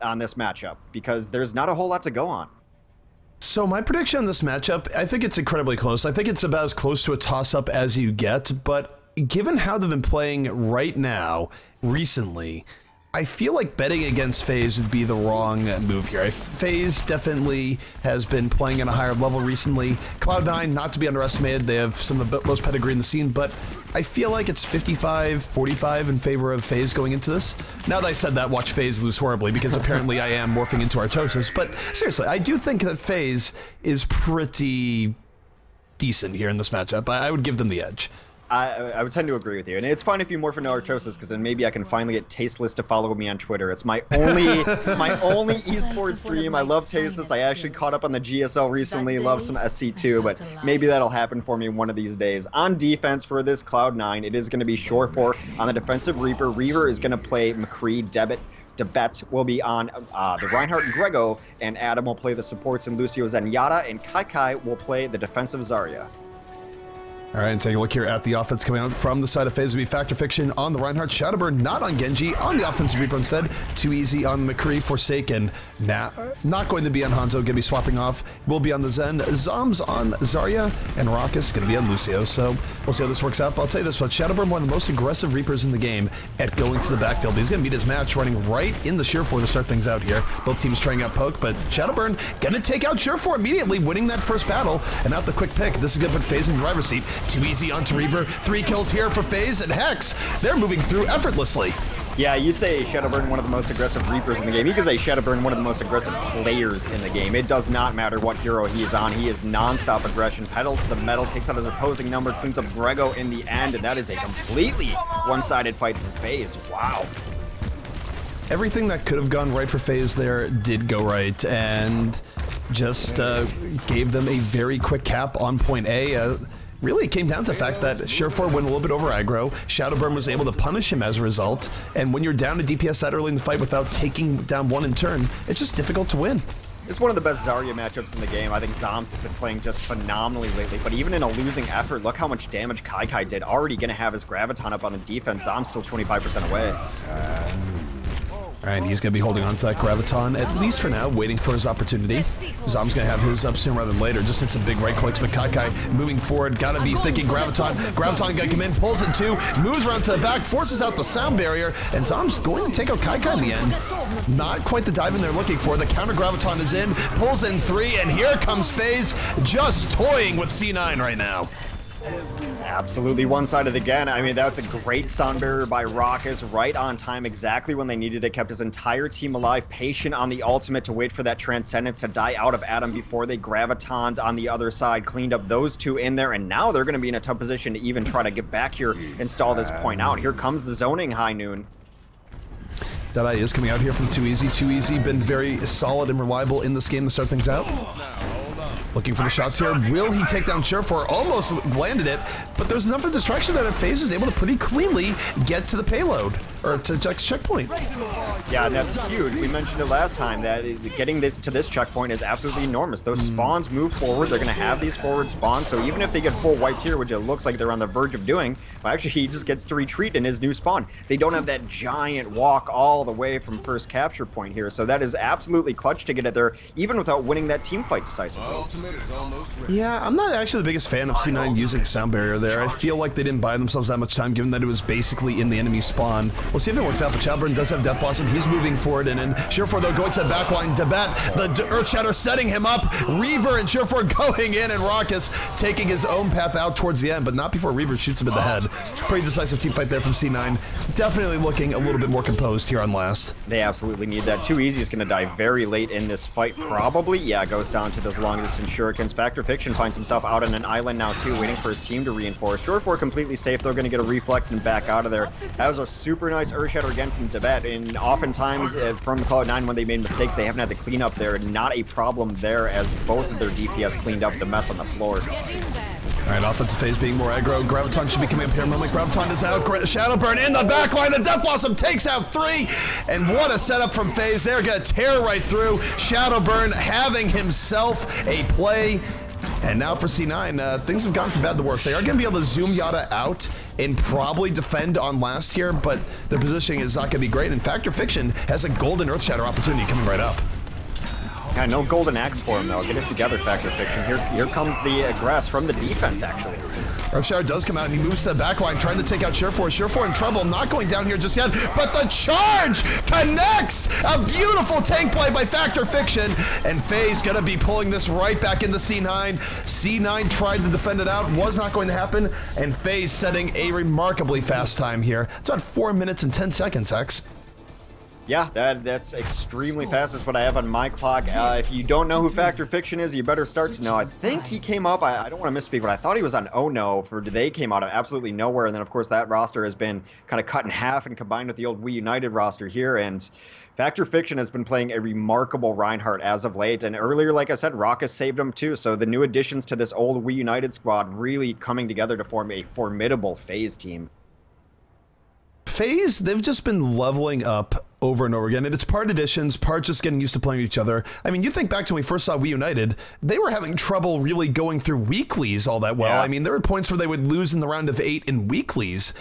on this matchup because there's not a whole lot to go on. So my prediction on this matchup, I think it's incredibly close. I think it's about as close to a toss-up as you get, but given how they've been playing right now, recently, I feel like betting against FaZe would be the wrong move here. FaZe definitely has been playing at a higher level recently. Cloud9, not to be underestimated, they have some of the most pedigree in the scene, but I feel like it's 55-45 in favor of FaZe going into this. Now that I said that, watch FaZe lose horribly, because apparently I am morphing into Artosis, but seriously, I do think that FaZe is pretty decent here in this matchup. I would give them the edge. I would tend to agree with you, and it's fine if you morph into Artosis, because then maybe I can finally get Tasteless to follow me on Twitter. It's my only esports stream. I love Tasteless. I actually caught up on the GSL recently. Love some SC2, but maybe that'll happen for me one of these days. On defense for this Cloud9, it is going to be Shore4 on the defensive Reaper. Reaver is going to play McCree, Debet will be on the Reinhardt and Grego, and Adam will play the supports, and Lucio Zenyatta, and Kai will play the defensive Zarya. All right, and take a look here at the offense coming out from the side of FaZe. Will be Factor Fiction on the Reinhardt, Shadowburn not on Genji, on the offensive Reaper instead. Too easy on McCree, Forsaken. Now, not going to be on Hanzo, going to be swapping off. Will be on the Zen. Zom's on Zarya, and Raucus going to be on Lucio. So we'll see how this works out. But I'll tell you this much, Shadowburn, one of the most aggressive Reapers in the game at going to the backfield. He's going to meet his match running right in the Shore4 to start things out here. Both teams trying out poke, but Shadowburn going to take out Shore4 immediately, winning that first battle. And out the quick pick. This is going to put FaZe in the driver's seat. Too easy onto Reaver. 3 kills here for FaZe, and Hex, they're moving through effortlessly. Yeah, you say Shadowburn, one of the most aggressive Reapers in the game. You can say Shadowburn, one of the most aggressive players in the game. It does not matter what hero he is on. He is non-stop aggression, pedal to the metal, takes out his opposing number, cleans up Grego in the end, and that is a completely one-sided fight for FaZe. Wow. Everything that could have gone right for FaZe there did go right, and just gave them a very quick cap on point A. Really, it came down to the fact that Shore4 went a little bit over aggro. Shadowburn was able to punish him as a result. And when you're down to DPS that early in the fight without taking down one in turn, it's just difficult to win. It's one of the best Zarya matchups in the game. I think Zoms has been playing just phenomenally lately. But even in a losing effort, look how much damage Kai did. Already going to have his Graviton up on the defense. Zom's still 25% away. All right, he's going to be holding on to that Graviton, at least for now, waiting for his opportunity. Zom's going to have his up sooner rather than later. Just hit some big right clicks, but Kai moving forward. Got to be thinking Graviton. Graviton going to come in, pulls it too, moves around to the back, forces out the sound barrier, and Zom's going to take out Kai in the end. Not quite the dive in they're looking for. The counter Graviton is in, pulls in 3, and here comes FaZe, just toying with C9 right now. Absolutely one-sided again. I mean, that's a great sound barrier by Raucus, right on time, exactly when they needed it. Kept his entire team alive, patient on the ultimate to wait for that Transcendence to die out of Adam before they Gravitoned on the other side, cleaned up those 2 in there, and now they're going to be in a tough position to even try to get back here and stall this point out. Here comes the zoning, High Noon. Deadeye is coming out here from Too Easy. Too Easy been very solid and reliable in this game to start things out. Looking for the shots here. Will he take down Shore4? Almost landed it, but there's enough of distraction that FaZe is able to pretty cleanly get to the payload, or to Jack's checkpoint. Yeah, and that's huge. We mentioned it last time that getting this to this checkpoint is absolutely enormous. Those spawns move forward. They're going to have these forward spawns, so even if they get full wiped here, which it looks like they're on the verge of doing, well, actually he just gets to retreat in his new spawn. They don't have that giant walk all the way from first capture point here, so that is absolutely clutch to get it there, even without winning that team fight decisively. Yeah, I'm not actually the biggest fan of C9 using sound barrier there. I feel like they didn't buy themselves that much time, given that it was basically in the enemy spawn. We'll see if it works out, but Shadowburn does have Death Blossom. He's moving forward, and then Shore4, though, going to the backline. Debet, the Earth Shatter setting him up. Reaver and Shore4 going in, and Raucus taking his own path out towards the end, but not before Reaver shoots him in the head. Pretty decisive team fight there from C9. Definitely looking a little bit more composed here on last. They absolutely need that. Too Easy is going to die very late in this fight, probably. Yeah, goes down to those long-distance shurikens. Factor Fiction finds himself out on an island now, too, waiting for his team to reinforce. Shore4 completely safe. They're going to get a reflect and back out of there. That was a super nice Earth Shatter again from Debet, and oftentimes from Cloud9 when they made mistakes, they haven't had to clean up there. Not a problem there, as both of their DPS cleaned up the mess on the floor. All right, offensive phase being more aggro. Graviton should be coming up here. Moment Graviton is out. Shadowburn in the backline. The Death Blossom takes out 3. And what a setup from FaZe. They're going to tear right through. Shadowburn having himself a play. And now for C9, things have gone from bad to worse. They are going to be able to zoom Yada out and probably defend on last here, but their positioning is not going to be great. And Factor Fiction has a golden Earth Shatter opportunity coming right up. Yeah, no golden axe for him, though. Get it together, Factor Fiction. Here comes the aggress from the defense, actually. Earth Shatter does come out, and he moves to the backline, trying to take out Surefour. Surefour in trouble, not going down here just yet, but the charge connects! A beautiful tank play by Factor Fiction, and FaZe gonna be pulling this right back into C9. C9 tried to defend it out, was not going to happen, and FaZe setting a remarkably fast time here. It's about 4 minutes and 10 seconds, X. Yeah, that's extremely fast. That's what I have on my clock. If you don't know who Factor Fiction is, you better start to know. I think he came up, I don't want to misspeak, but I thought he was on Oh No for They came out of absolutely nowhere. And then, of course, that roster has been kind of cut in half and combined with the old We United roster here. And Factor Fiction has been playing a remarkable Reinhardt as of late. And earlier, like I said, Raucus saved him too. So the new additions to this old We United squad really coming together to form a formidable FaZe team. FaZe, they've just been leveling up over and over again, and it's part additions, part just getting used to playing each other. I mean, you think back to when we first saw We United, they were having trouble really going through weeklies all that well. Yeah. I mean, there were points where they would lose in the round of 8 in weeklies.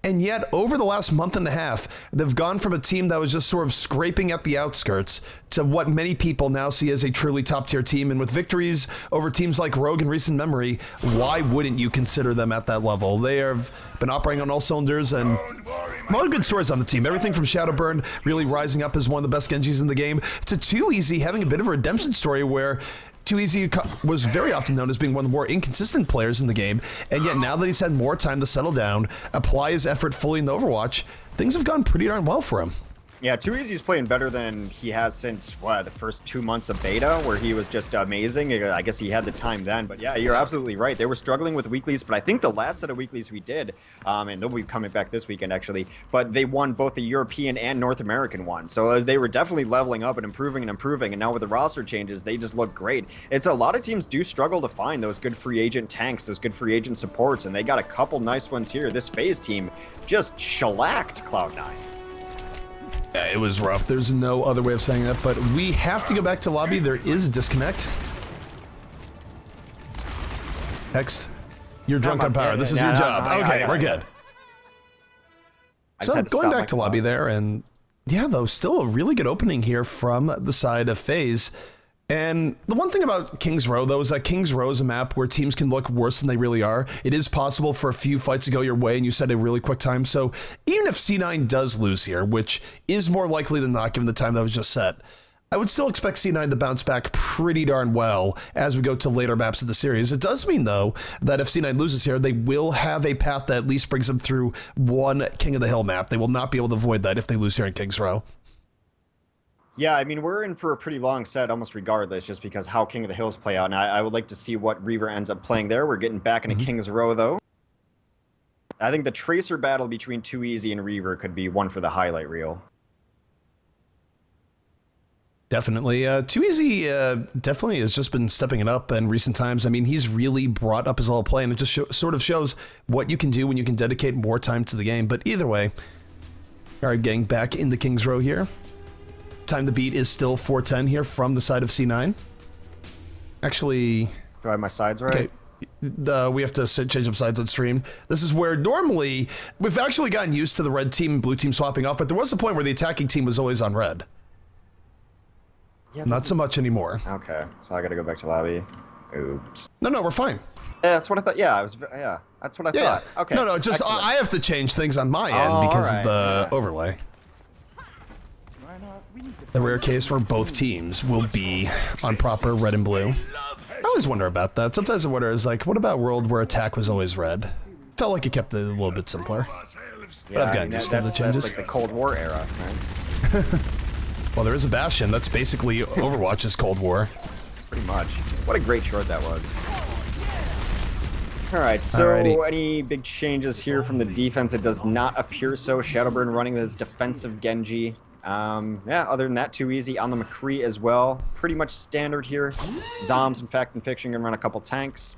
And yet, over the last month and a half, they've gone from a team that was just sort of scraping at the outskirts to what many people now see as a truly top-tier team. And with victories over teams like Rogue in recent memory, why wouldn't you consider them at that level? They have been operating on all cylinders, and a lot of good stories on the team. Everything from Shadowburn really rising up as one of the best Genjis in the game, to 2Easy having a bit of a redemption story where 2Easy was very often known as being one of the more inconsistent players in the game, and yet now that he's had more time to settle down, apply his effort fully in the Overwatch, things have gone pretty darn well for him. Yeah, 2Easy's playing better than he has since, what, the first 2 months of beta, where he was just amazing. I guess he had the time then, but yeah, you're absolutely right. They were struggling with weeklies, but I think the last set of weeklies we did, and they'll be coming back this weekend actually, but they won both the European and North American one. So they were definitely leveling up and improving, and now with the roster changes, they just look great. It's a lot of teams do struggle to find those good free agent tanks, those good free agent supports, and they got a couple nice ones here. This FaZe team just shellacked Cloud9. Yeah, it was rough. There's no other way of saying that, but we have to go back to lobby. There is a disconnect. X, you're drunk on power. This is your job. Okay, we're good. So going back to lobby there, and yeah, though, still a really good opening here from the side of FaZe. And the one thing about King's Row, though, is that King's Row is a map where teams can look worse than they really are. It is possible for a few fights to go your way, and you set a really quick time. So even if C9 does lose here, which is more likely than not given the time that was just set, I would still expect C9 to bounce back pretty darn well as we go to later maps of the series. It does mean, though, that if C9 loses here, they will have a path that at least brings them through one King of the Hill map. They will not be able to avoid that if they lose here in King's Row. Yeah, I mean, we're in for a pretty long set almost regardless, just because how King of the Hills play out. And I would like to see what Reaver ends up playing there. We're getting back into King's Row, though. I think the Tracer battle between 2Easy and Reaver could be one for the highlight reel. Definitely. 2Easy definitely has just been stepping it up in recent times. I mean, he's really brought up his level of play, and it just sort of shows what you can do when you can dedicate more time to the game. But either way, all right, getting back into King's Row here. Time to beat is still 4:10 here from the side of C9. Actually, do I have my sides right? Okay, we have to change up sides on stream. This is where normally we've actually gotten used to the red team and blue team swapping off, but there was a point where the attacking team was always on red. Yeah, not so much anymore. Okay, so I got to go back to lobby. Oops. No, we're fine. Yeah, that's what I thought. Yeah, that's what I thought. Okay. No, just I have to change things on my end because of the overlay. The rare case where both teams will be on proper red and blue. I always wonder about that. Sometimes I wonder, is like, what about world where attack was always red? Felt like it kept it a little bit simpler. Yeah, but I've gotten used to the changes. That's like the Cold War era, right? Well, there is a Bastion. That's basically Overwatch's Cold War. Pretty much. What a great short that was. Alright, so any big changes here from the defense? It does not appear so. Shadowburn running this defensive Genji. Yeah, other than that, 2Easy on the McCree as well. Pretty much standard here. Zombs and Fact and Fiction gonna run a couple tanks.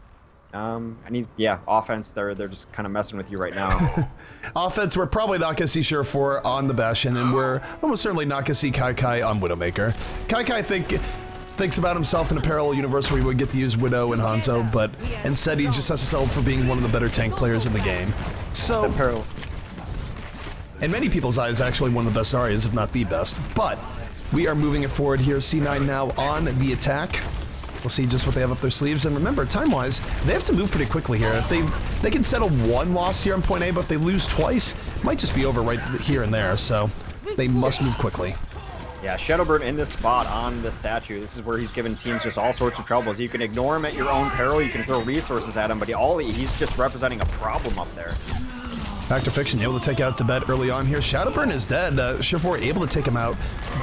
Offense, they're just kind of messing with you right now. Offense, we're probably not gonna see Surefour on the Bastion, and we're almost certainly not gonna see Kai on Widowmaker. Kai, I think, thinks about himself in a parallel universe where he would get to use Widow and Hanzo, but instead he just has to settle for being one of the better tank players in the game. So, in many people's eyes, actually one of the best Zaryas, if not the best. But we are moving it forward here. C9 now on the attack. We'll see just what they have up their sleeves. And remember, time-wise, they have to move pretty quickly here. If they can settle one loss here on point A, but if they lose twice, it might just be over right here and there. So they must move quickly. Yeah, Shadowburn in this spot on the statue. This is where he's giving teams just all sorts of troubles. You can ignore him at your own peril. You can throw resources at him, but he's just representing a problem up there. Factor Fiction able to take out Tibet early on here. Shadowburn is dead. Shift4 able to take him out.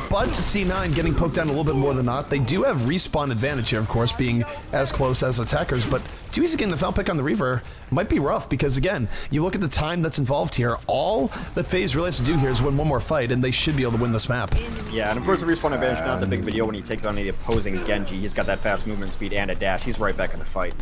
But C9 getting poked down a little bit more than not. They do have respawn advantage here, of course, being as close as attackers. But too easy getting the foul pick on the Reaver might be rough because, again, you look at the time that's involved here. All that FaZe really has to do here is win one more fight, and they should be able to win this map. Yeah, and of course the respawn advantage, not the big deal when he takes on the opposing Genji. He's got that fast movement speed and a dash. He's right back in the fight.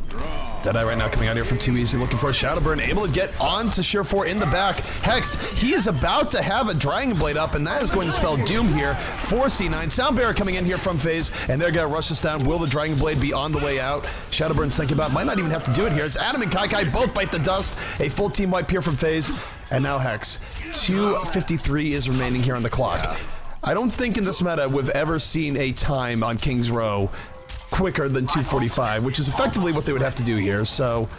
Deadeye right now coming out here from Too Easy, looking for Shadowburn, able to get on to Shift4 in the back. Hex, he is about to have a Dragon Blade up, and that is going to spell doom here for C9. Soundbearer coming in here from FaZe, and they're going to rush this down. Will the Dragon Blade be on the way out? Shadowburn's thinking about, might not even have to do it here. As Adam and Kai both bite the dust. A full team wipe here from FaZe, and now Hex. 2:53 is remaining here on the clock. I don't think in this meta we've ever seen a time on King's Row quicker than 2:45, which is effectively what they would have to do here. So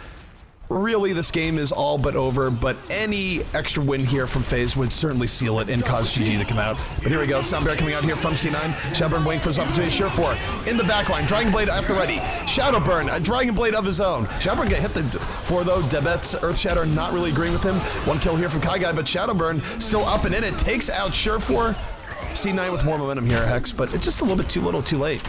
really, this game is all but over, but any extra win here from FaZe would certainly seal it and cause GG to come out. But here we go, Soundbear coming out here from C9. Shadowburn waiting for his opportunity. Shift4 in the backline. Dragon Blade at the ready. Shadowburn, a Dragon Blade of his own. Shadowburn get hit the four though. Debet's Earth Shatter not really agreeing with him. One kill here from Kai, but Shadowburn still up and in it. Takes out Shift4. C9 with more momentum here, Hex, but it's just a little bit too little too late.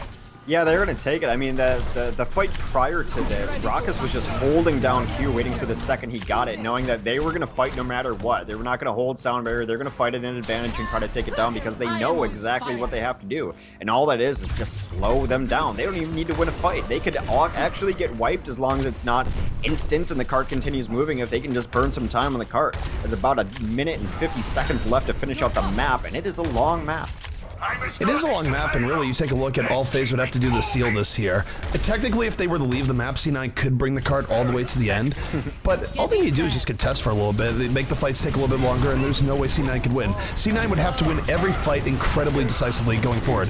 Yeah, they're going to take it. I mean, the fight prior to this, Raucus was just holding down Q, waiting for the second he got it, knowing that they were going to fight no matter what. They were not going to hold Sound Barrier. They're going to fight it in advantage and try to take it down because they know exactly what they have to do. And all that is just slow them down. They don't even need to win a fight. They could actually get wiped as long as it's not instant and the cart continues moving if they can just burn some time on the cart. There's about 1 minute and 50 seconds left to finish out the map, and it is a long map. It is a long map, and really, you take a look at all FaZe would have to do to seal this here. Technically, if they were to leave the map, C9 could bring the cart all the way to the end, but all they need to do is just contest for a little bit. They make the fights take a little bit longer, and there's no way C9 could win. C9 would have to win every fight incredibly decisively going forward.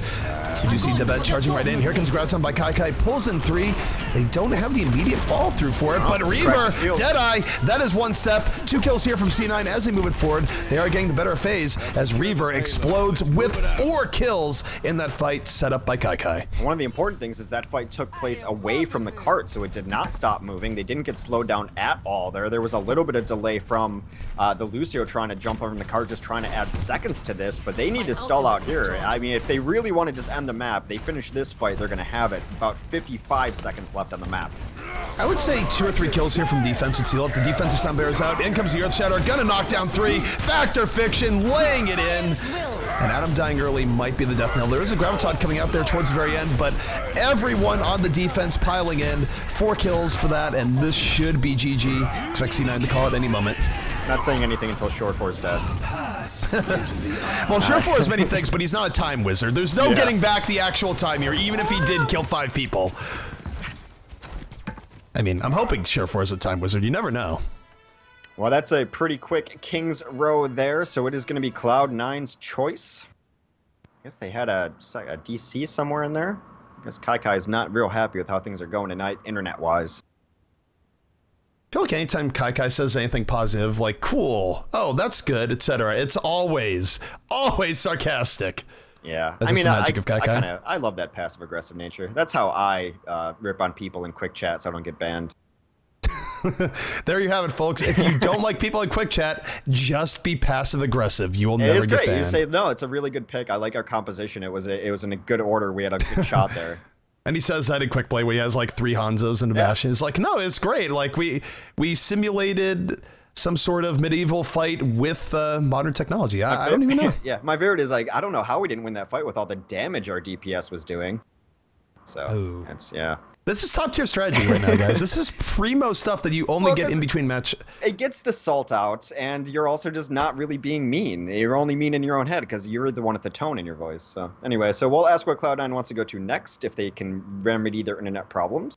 You do see Debet charging right in. Here comes Grouton by Kai, pulls in 3. They don't have the immediate fall through for it, but Reaver, Deadeye, that is one step. 2 kills here from C9 as they move it forward. They are getting the better of FaZe as Reaver explodes with 4 kills in that fight set up by Kai. One of the important things is that fight took place away from the cart, so it did not stop moving. They didn't get slowed down at all there. There was a little bit of delay from the Lucio trying to jump over the cart, just trying to add seconds to this, but they need to stall out here. I mean, if they really want to just end the map, they finish this fight, they're going to have it. About 55 seconds left on the map. I would say 2 or 3 kills here from defense would seal up. The defensive Sound Bearer's out. In comes the Earth Shatter. Gonna knock down 3. Factor Fiction laying it in. And Adam dying early might be the death knell. There is a Graviton coming out there towards the very end, but everyone on the defense piling in. 4 kills for that, and this should be GG. Expect C9 to call it any moment. Not saying anything until Short4's dead. Well, Short4 has many things, but he's not a time wizard. There's no getting back the actual time here, even if he did kill 5 people. I mean, I'm hoping Short4 is a time wizard. You never know. Well, that's a pretty quick King's Row there, so it is going to be Cloud9's choice. I guess they had a DC somewhere in there. I guess Kai is not real happy with how things are going tonight, internet-wise. I feel like anytime Kai says anything positive, like, cool, oh, that's good, etc., it's always sarcastic. Yeah, That's just the magic of Kai. I love that passive-aggressive nature. That's how I rip on people in quick chat so I don't get banned. There you have it, folks. If you don't like people in quick chat, just be passive-aggressive. You will never get banned. You say, no, it's a really good pick. I like our composition. It was in a good order. We had a good shot there. And he says that in quick play where he has like 3 Hanzos and a Bastion. It's like, no, it's great. Like we simulated some sort of medieval fight with modern technology. I don't even know. Yeah, my favorite is like, I don't know how we didn't win that fight with all the damage our DPS was doing. So, that's, This is top tier strategy right now, guys. This is primo stuff that you only get in between match. It gets the salt out, and you're also just not really being mean. You're only mean in your own head because you're the one with the tone in your voice. So anyway, so we'll ask what Cloud9 wants to go to next, if they can remedy their internet problems.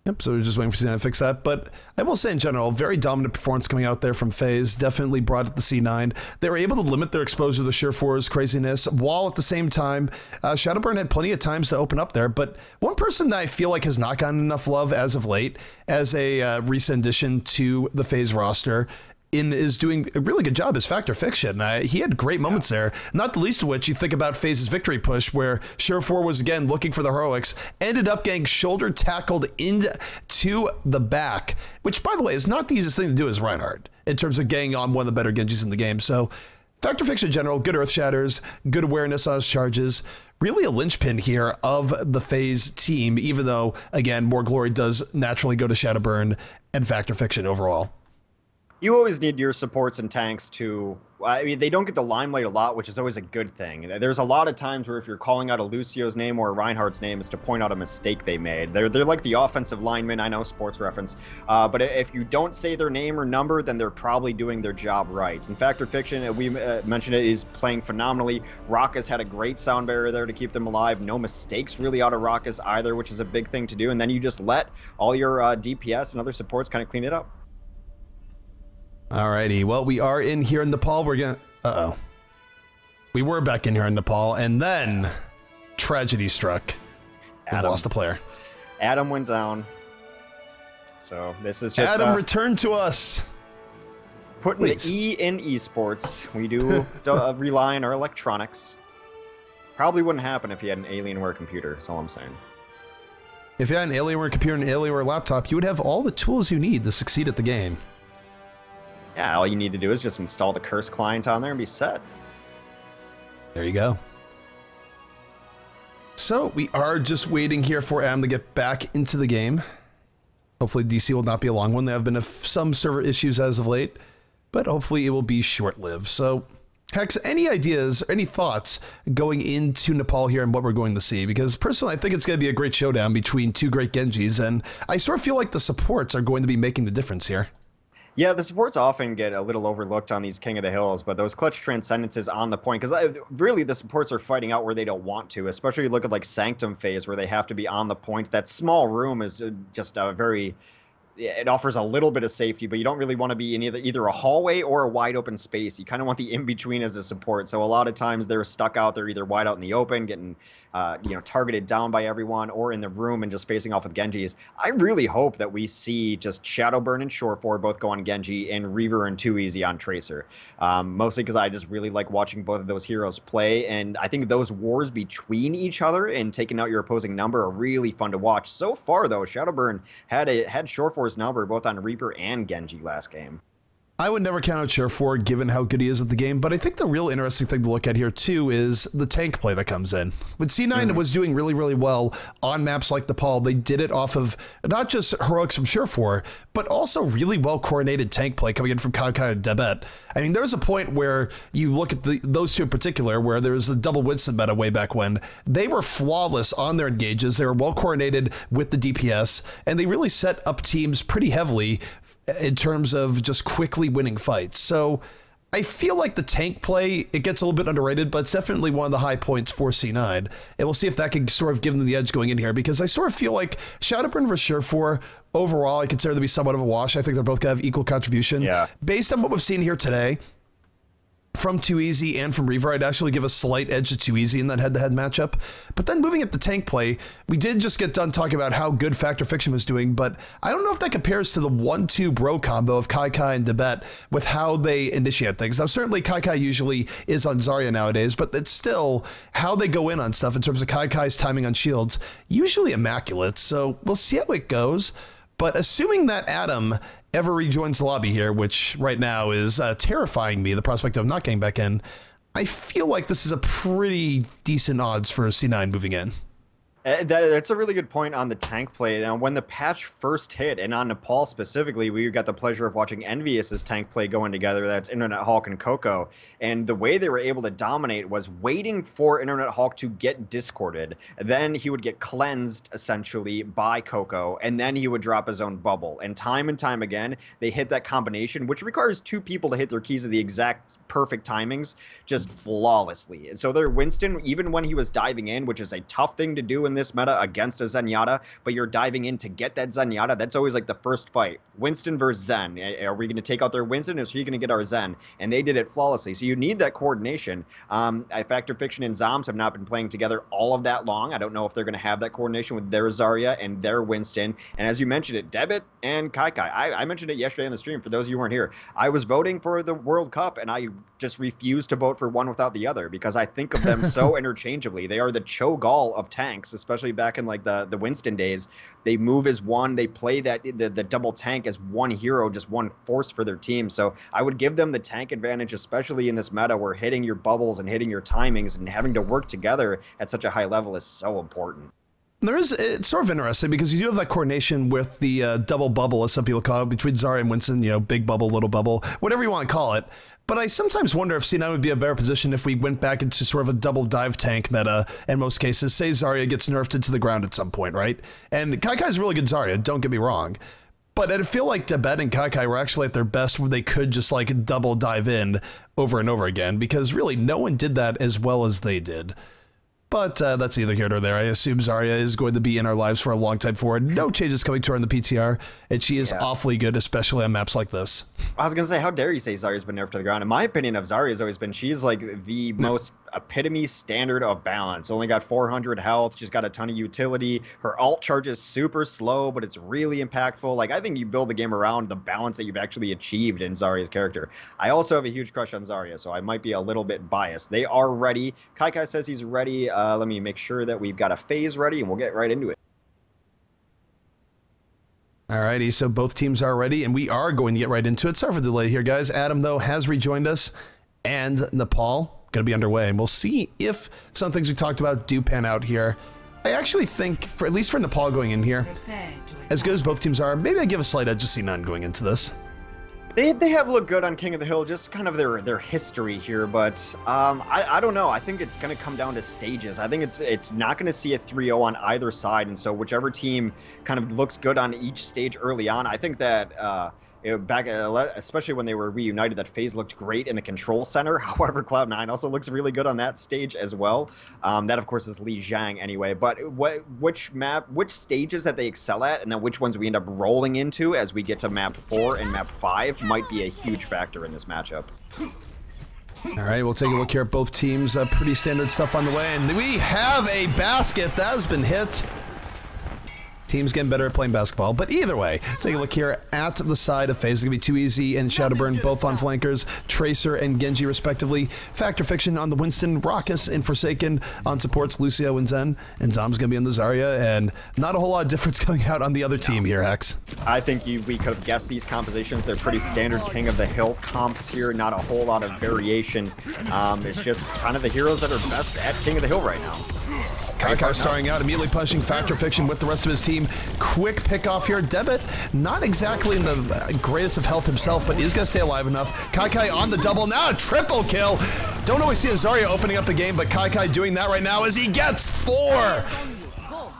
Yep, so we're just waiting for C9 to fix that. But I will say in general, very dominant performance coming out there from FaZe. Definitely brought it to C9. They were able to limit their exposure to the Surefour's craziness, while at the same time, Shadowburn had plenty of times to open up there. But one person that I feel like has not gotten enough love as of late, as a recent addition to the FaZe roster, is doing a really good job as Factor Fiction. He had great moments there, not the least of which you think about FaZe's victory push, where Surefour was again looking for the heroics, ended up getting shoulder tackled into the back, which by the way is not the easiest thing to do as Reinhardt in terms of getting on one of the better Genjis in the game. So Factor Fiction in general, good earth shatters, good awareness on his charges, really a linchpin here of the FaZe team, even though again more glory does naturally go to Shadowburn and Factor Fiction overall. You always need your supports and tanks to, I mean, they don't get the limelight a lot, which is always a good thing. There's a lot of times where if you're calling out a Lucio's name or a Reinhardt's name is to point out a mistake they made. They're like the offensive linemen, I know, sports reference. But if you don't say their name or number, then they're probably doing their job right. In Factor Fiction, we mentioned it, is playing phenomenally. Rockus had a great sound barrier there to keep them alive. No mistakes really out of Rockus either, which is a big thing to do. And then you just let all your DPS and other supports kind of clean it up. Alrighty, well, we are in here in Nepal. We're gonna... We were back in here in Nepal, and then tragedy struck. We lost a player. Adam went down. So this is just... Adam, return to us! Putting the E in esports. We do rely on our electronics. Probably wouldn't happen if you had an Alienware computer, that's all I'm saying. If you had an Alienware computer and an Alienware laptop, you would have all the tools you need to succeed at the game. Yeah, all you need to do is just install the Curse client on there and be set. There you go. So we are just waiting here for Adam to get back into the game. Hopefully DC will not be a long one. There have been some server issues as of late, but hopefully it will be short-lived. So, Hex, any ideas, any thoughts going into Nepal here and what we're going to see? Because personally, I think it's going to be a great showdown between two great Genjis, and I sort of feel like the supports are going to be making the difference here. Yeah, the supports often get a little overlooked on these King of the Hills, but those clutch transcendences on the point, because really the supports are fighting out where they don't want to, especially you look at like Sanctum phase where they have to be on the point. That small room is just a very... It offers a little bit of safety, but you don't really want to be in either a hallway or a wide open space. You kind of want the in-between as a support. So a lot of times they're stuck out there either wide out in the open, getting targeted down by everyone, or in the room and just facing off with Genjis. I really hope that we see just Shadowburn and Surefour both go on Genji and Reaver and 2easy on Tracer. Mostly because I just really like watching both of those heroes play, and I think those wars between each other and taking out your opposing number are really fun to watch. So far, though, Shadowburn had Surefour number both on Reaper and Genji last game. I would never count out Surefour given how good he is at the game, but I think the real interesting thing to look at here too is the tank play that comes in. When C9 was doing really, really well on maps like Nepal, they did it off of not just heroics from Surefour, but also really well coordinated tank play coming in from KaiKai and Debet. I mean, there's a point where you look at those two in particular, where there was the double Winston meta way back when. They were flawless on their engages. They were well coordinated with the DPS, and they really set up teams pretty heavily in terms of just quickly winning fights. So I feel like the tank play, it gets a little bit underrated, but it's definitely one of the high points for C9. And we'll see if that can sort of give them the edge going in here, because I sort of feel like Shadowburn versus Surefour, overall, I consider them to be somewhat of a wash. I think they're both going to have equal contribution. Yeah. Based on what we've seen here today, from 2easy and from Reaver, I'd actually give a slight edge to 2easy in that head-to-head matchup. But then moving at the tank play, we did just get done talking about how good Factor Fiction was doing, but I don't know if that compares to the 1-2 bro combo of KaiKai and Debet with how they initiate things. Now, certainly KaiKai usually is on Zarya nowadays, but it's still how they go in on stuff in terms of KaiKai's timing on shields, usually immaculate. So we'll see how it goes. But assuming that Adam ever rejoins the lobby here, which right now is terrifying me, the prospect of not getting back in, I feel like this is a pretty decent odds for C9 moving in. That's a really good point on the tank play. Now, when the patch first hit, and on Nepal specifically, we got the pleasure of watching Envious's tank play going together. That's Internet Hulk and Coco. And the way they were able to dominate was waiting for Internet Hulk to get discorded. Then he would get cleansed, essentially, by Coco, and then he would drop his own bubble. And time again, they hit that combination, which requires two people to hit their keys at the exact perfect timings, just flawlessly. And so their Winston, even when he was diving in, which is a tough thing to do in this meta against a Zenyatta, but you're diving in to get that Zenyatta, that's always like the first fight. Winston versus Zen. Are we going to take out their Winston, or is he going to get our Zen? And they did it flawlessly. So you need that coordination. Factor Fiction and Zoms have not been playing together all of that long. I don't know if they're going to have that coordination with their Zarya and their Winston. And as you mentioned it, Debit and Kai. I mentioned it yesterday in the stream for those of you who weren't here. I was voting for the World Cup, and I just refused to vote for one without the other because I think of them so interchangeably. They are the Cho'Gall of tanks, especially back in like the Winston days. They move as one. They play that the double tank as one hero, just one force for their team. So I would give them the tank advantage, especially in this meta where hitting your bubbles and hitting your timings and having to work together at such a high level is so important. It's sort of interesting because you do have that coordination with the double bubble, as some people call it, between Zarya and Winston, you know, big bubble, little bubble, whatever you want to call it. But I sometimes wonder if C9 would be a better position if we went back into sort of a double dive tank meta in most cases. Say Zarya gets nerfed into the ground at some point, right? And Kaikai's really good Zarya, don't get me wrong. But I feel like Debet and Kai were actually at their best where they could just like double dive in over and over again, because really no one did that as well as they did. But that's neither here nor there. I assume Zarya is going to be in our lives for a long time forward. No changes coming to her in the PTR, and she is awfully good, especially on maps like this. I was going to say, how dare you say Zarya's been nerfed to the ground? In my opinion of Zarya has always been, she's like the most epitome standard of balance. Only got 400 health. She's got a ton of utility. Her ult charge is super slow, but it's really impactful. Like, I think you build the game around the balance that you've actually achieved in Zarya's character. I also have a huge crush on Zarya, so I might be a little bit biased. They are ready. Kai says he's ready. Let me make sure that we've got a FaZe ready, and we'll get right into it. Alrighty, so both teams are ready, and we are going to get right into it. Sorry for the delay here, guys. Adam, though, has rejoined us, and Nepal going to be underway, and we'll see if some things we talked about do pan out here. I actually think, at least for Nepal going in here, as good as both teams are, maybe I give a slight edge to C9 going into this. They have looked good on King of the Hill, just kind of their history here, but I don't know. I think it's going to come down to stages. I think it's not going to see a 3-0 on either side, and so whichever team kind of looks good on each stage early on, I think that back, especially when they were reunited, that FaZe looked great in the control center. However, Cloud9 also looks really good on that stage as well. That, of course, is Lijiang anyway. But which stages that they excel at, and then which ones we end up rolling into as we get to map 4 and map 5 might be a huge factor in this matchup. All right, we'll take a look here at both teams. Pretty standard stuff on the way, and we have a basket that has been hit. Team's getting better at playing basketball, but either way, take a look here at the side of FaZe. It's going to be 2easy and Shadowburn both on flankers, Tracer and Genji respectively. Factor Fiction on the Winston, Raucus and Forsaken on supports, Lucio and Zen, and Zom's going to be on the Zarya, and not a whole lot of difference coming out on the other team here, Hex. I think we could have guessed these compositions. They're pretty standard King of the Hill comps here, not a whole lot of variation. It's just kind of the heroes that are best at King of the Hill right now. Kai starting out, immediately punching Factor Fiction with the rest of his team. Quick pick off here. Debit, not exactly in the greatest of health himself, but is going to stay alive enough. Kai on the double, now a triple kill. Don't always see a Zarya opening up the game, but Kai doing that right now as he gets 4.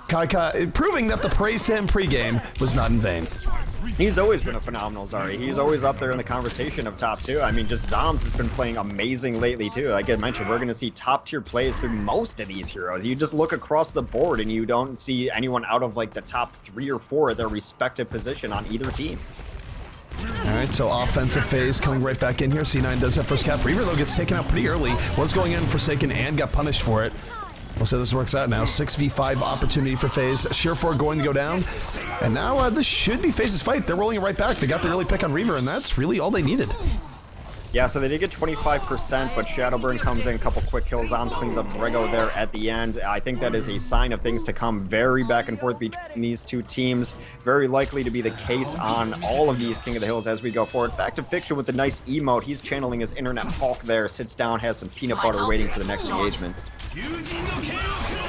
Kai proving that the praise to him pregame was not in vain. He's always been a phenomenal Zarya. He's always up there in the conversation of top 2. I mean, just Zoms has been playing amazing lately, too. Like I mentioned, we're going to see top-tier plays through most of these heroes. You just look across the board, and you don't see anyone out of, like, the top 3 or 4 at their respective position on either team. All right, so offensive phase coming right back in here. C9 does that first cap. Reaver, though, gets taken out pretty early. Was going in Forsaken and got punished for it. We'll see how this works out now. 6v5 opportunity for FaZe. Surefour going to go down. And now this should be FaZe's fight. They're rolling it right back. They got the early pick on Reaver, and that's really all they needed. Yeah, so they did get 25%, but Shadowburn comes in, a couple quick kills. Zoms cleans up Grego there at the end. I think that is a sign of things to come. Very back and forth between these two teams. Very likely to be the case on all of these King of the Hills as we go forward. Back to Fiction with the nice emote. He's channeling his internet Hulk there. Sits down, has some peanut butter waiting for the next engagement.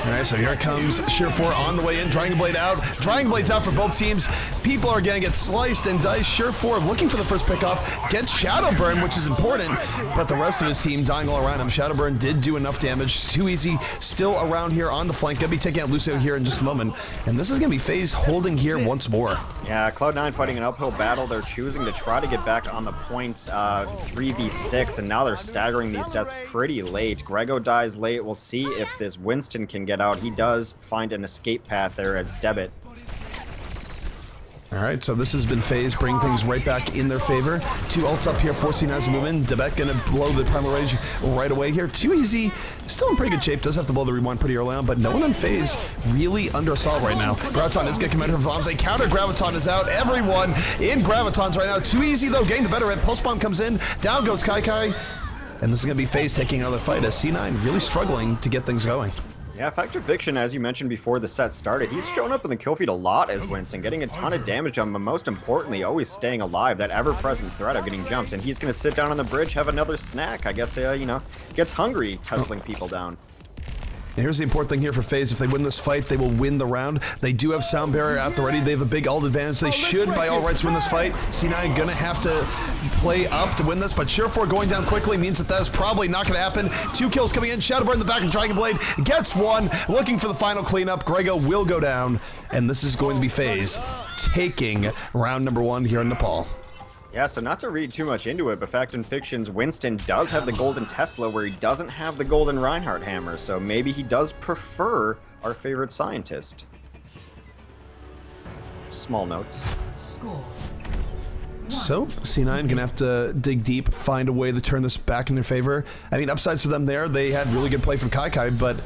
Alright, so here comes Surefour on the way in. Dragon Blade out. Dragon Blade's out for both teams. People are going to get sliced and diced. Surefour looking for the first pickoff. Gets Shadowburn, which is important, but the rest of his team dying all around him. Shadowburn did do enough damage. Too easy. Still around here on the flank. Gonna be taking out Lucio here in just a moment. And this is going to be FaZe holding here once more. Yeah, Cloud9 fighting an uphill battle. They're choosing to try to get back on the point 3v6, and now they're staggering these deaths pretty late. Grego dies late. We'll see if this Winston can get out. He does find an escape path there as Debit. Alright, so this has been FaZe bringing things right back in their favor. Two ults up here, forcing us to move in. Debet gonna blow the Primal Rage right away here. Too easy, still in pretty good shape. Does have to blow the rewind pretty early on, but no one on FaZe really under assault right now. Graviton is getting committed from bombs. A counter Graviton is out. Everyone in Gravitons right now. Too easy though, getting the better at. Pulse Bomb comes in. Down goes Kai. And this is going to be FaZe taking another fight as C9 really struggling to get things going. Yeah, Factor Fiction, as you mentioned before the set started, he's shown up in the kill feed a lot as Winston, getting a ton of damage on him, but most importantly, always staying alive, that ever-present threat of getting jumped. And he's going to sit down on the bridge, have another snack. I guess, you know, gets hungry, tussling people down. And here's the important thing here for FaZe. If they win this fight, they will win the round. They do have Sound Barrier at the ready. They have a big ult advantage. They should, by all rights, win this fight. C9 gonna have to play up to win this, but Surefour going down quickly means that is probably not gonna happen. 2 kills coming in. Shadowburn in the back of Dragon Blade gets one. Looking for the final cleanup. Grego will go down, and this is going to be FaZe taking round number 1 here in Nepal. Yeah, so not to read too much into it, but Fact and Fiction's Winston does have the golden Tesla where he doesn't have the golden Reinhardt hammer, so maybe he does prefer our favorite scientist. Small notes. Score. So, C9 gonna have to dig deep, find a way to turn this back in their favor. I mean, upsides for them there, they had really good play from Kai, but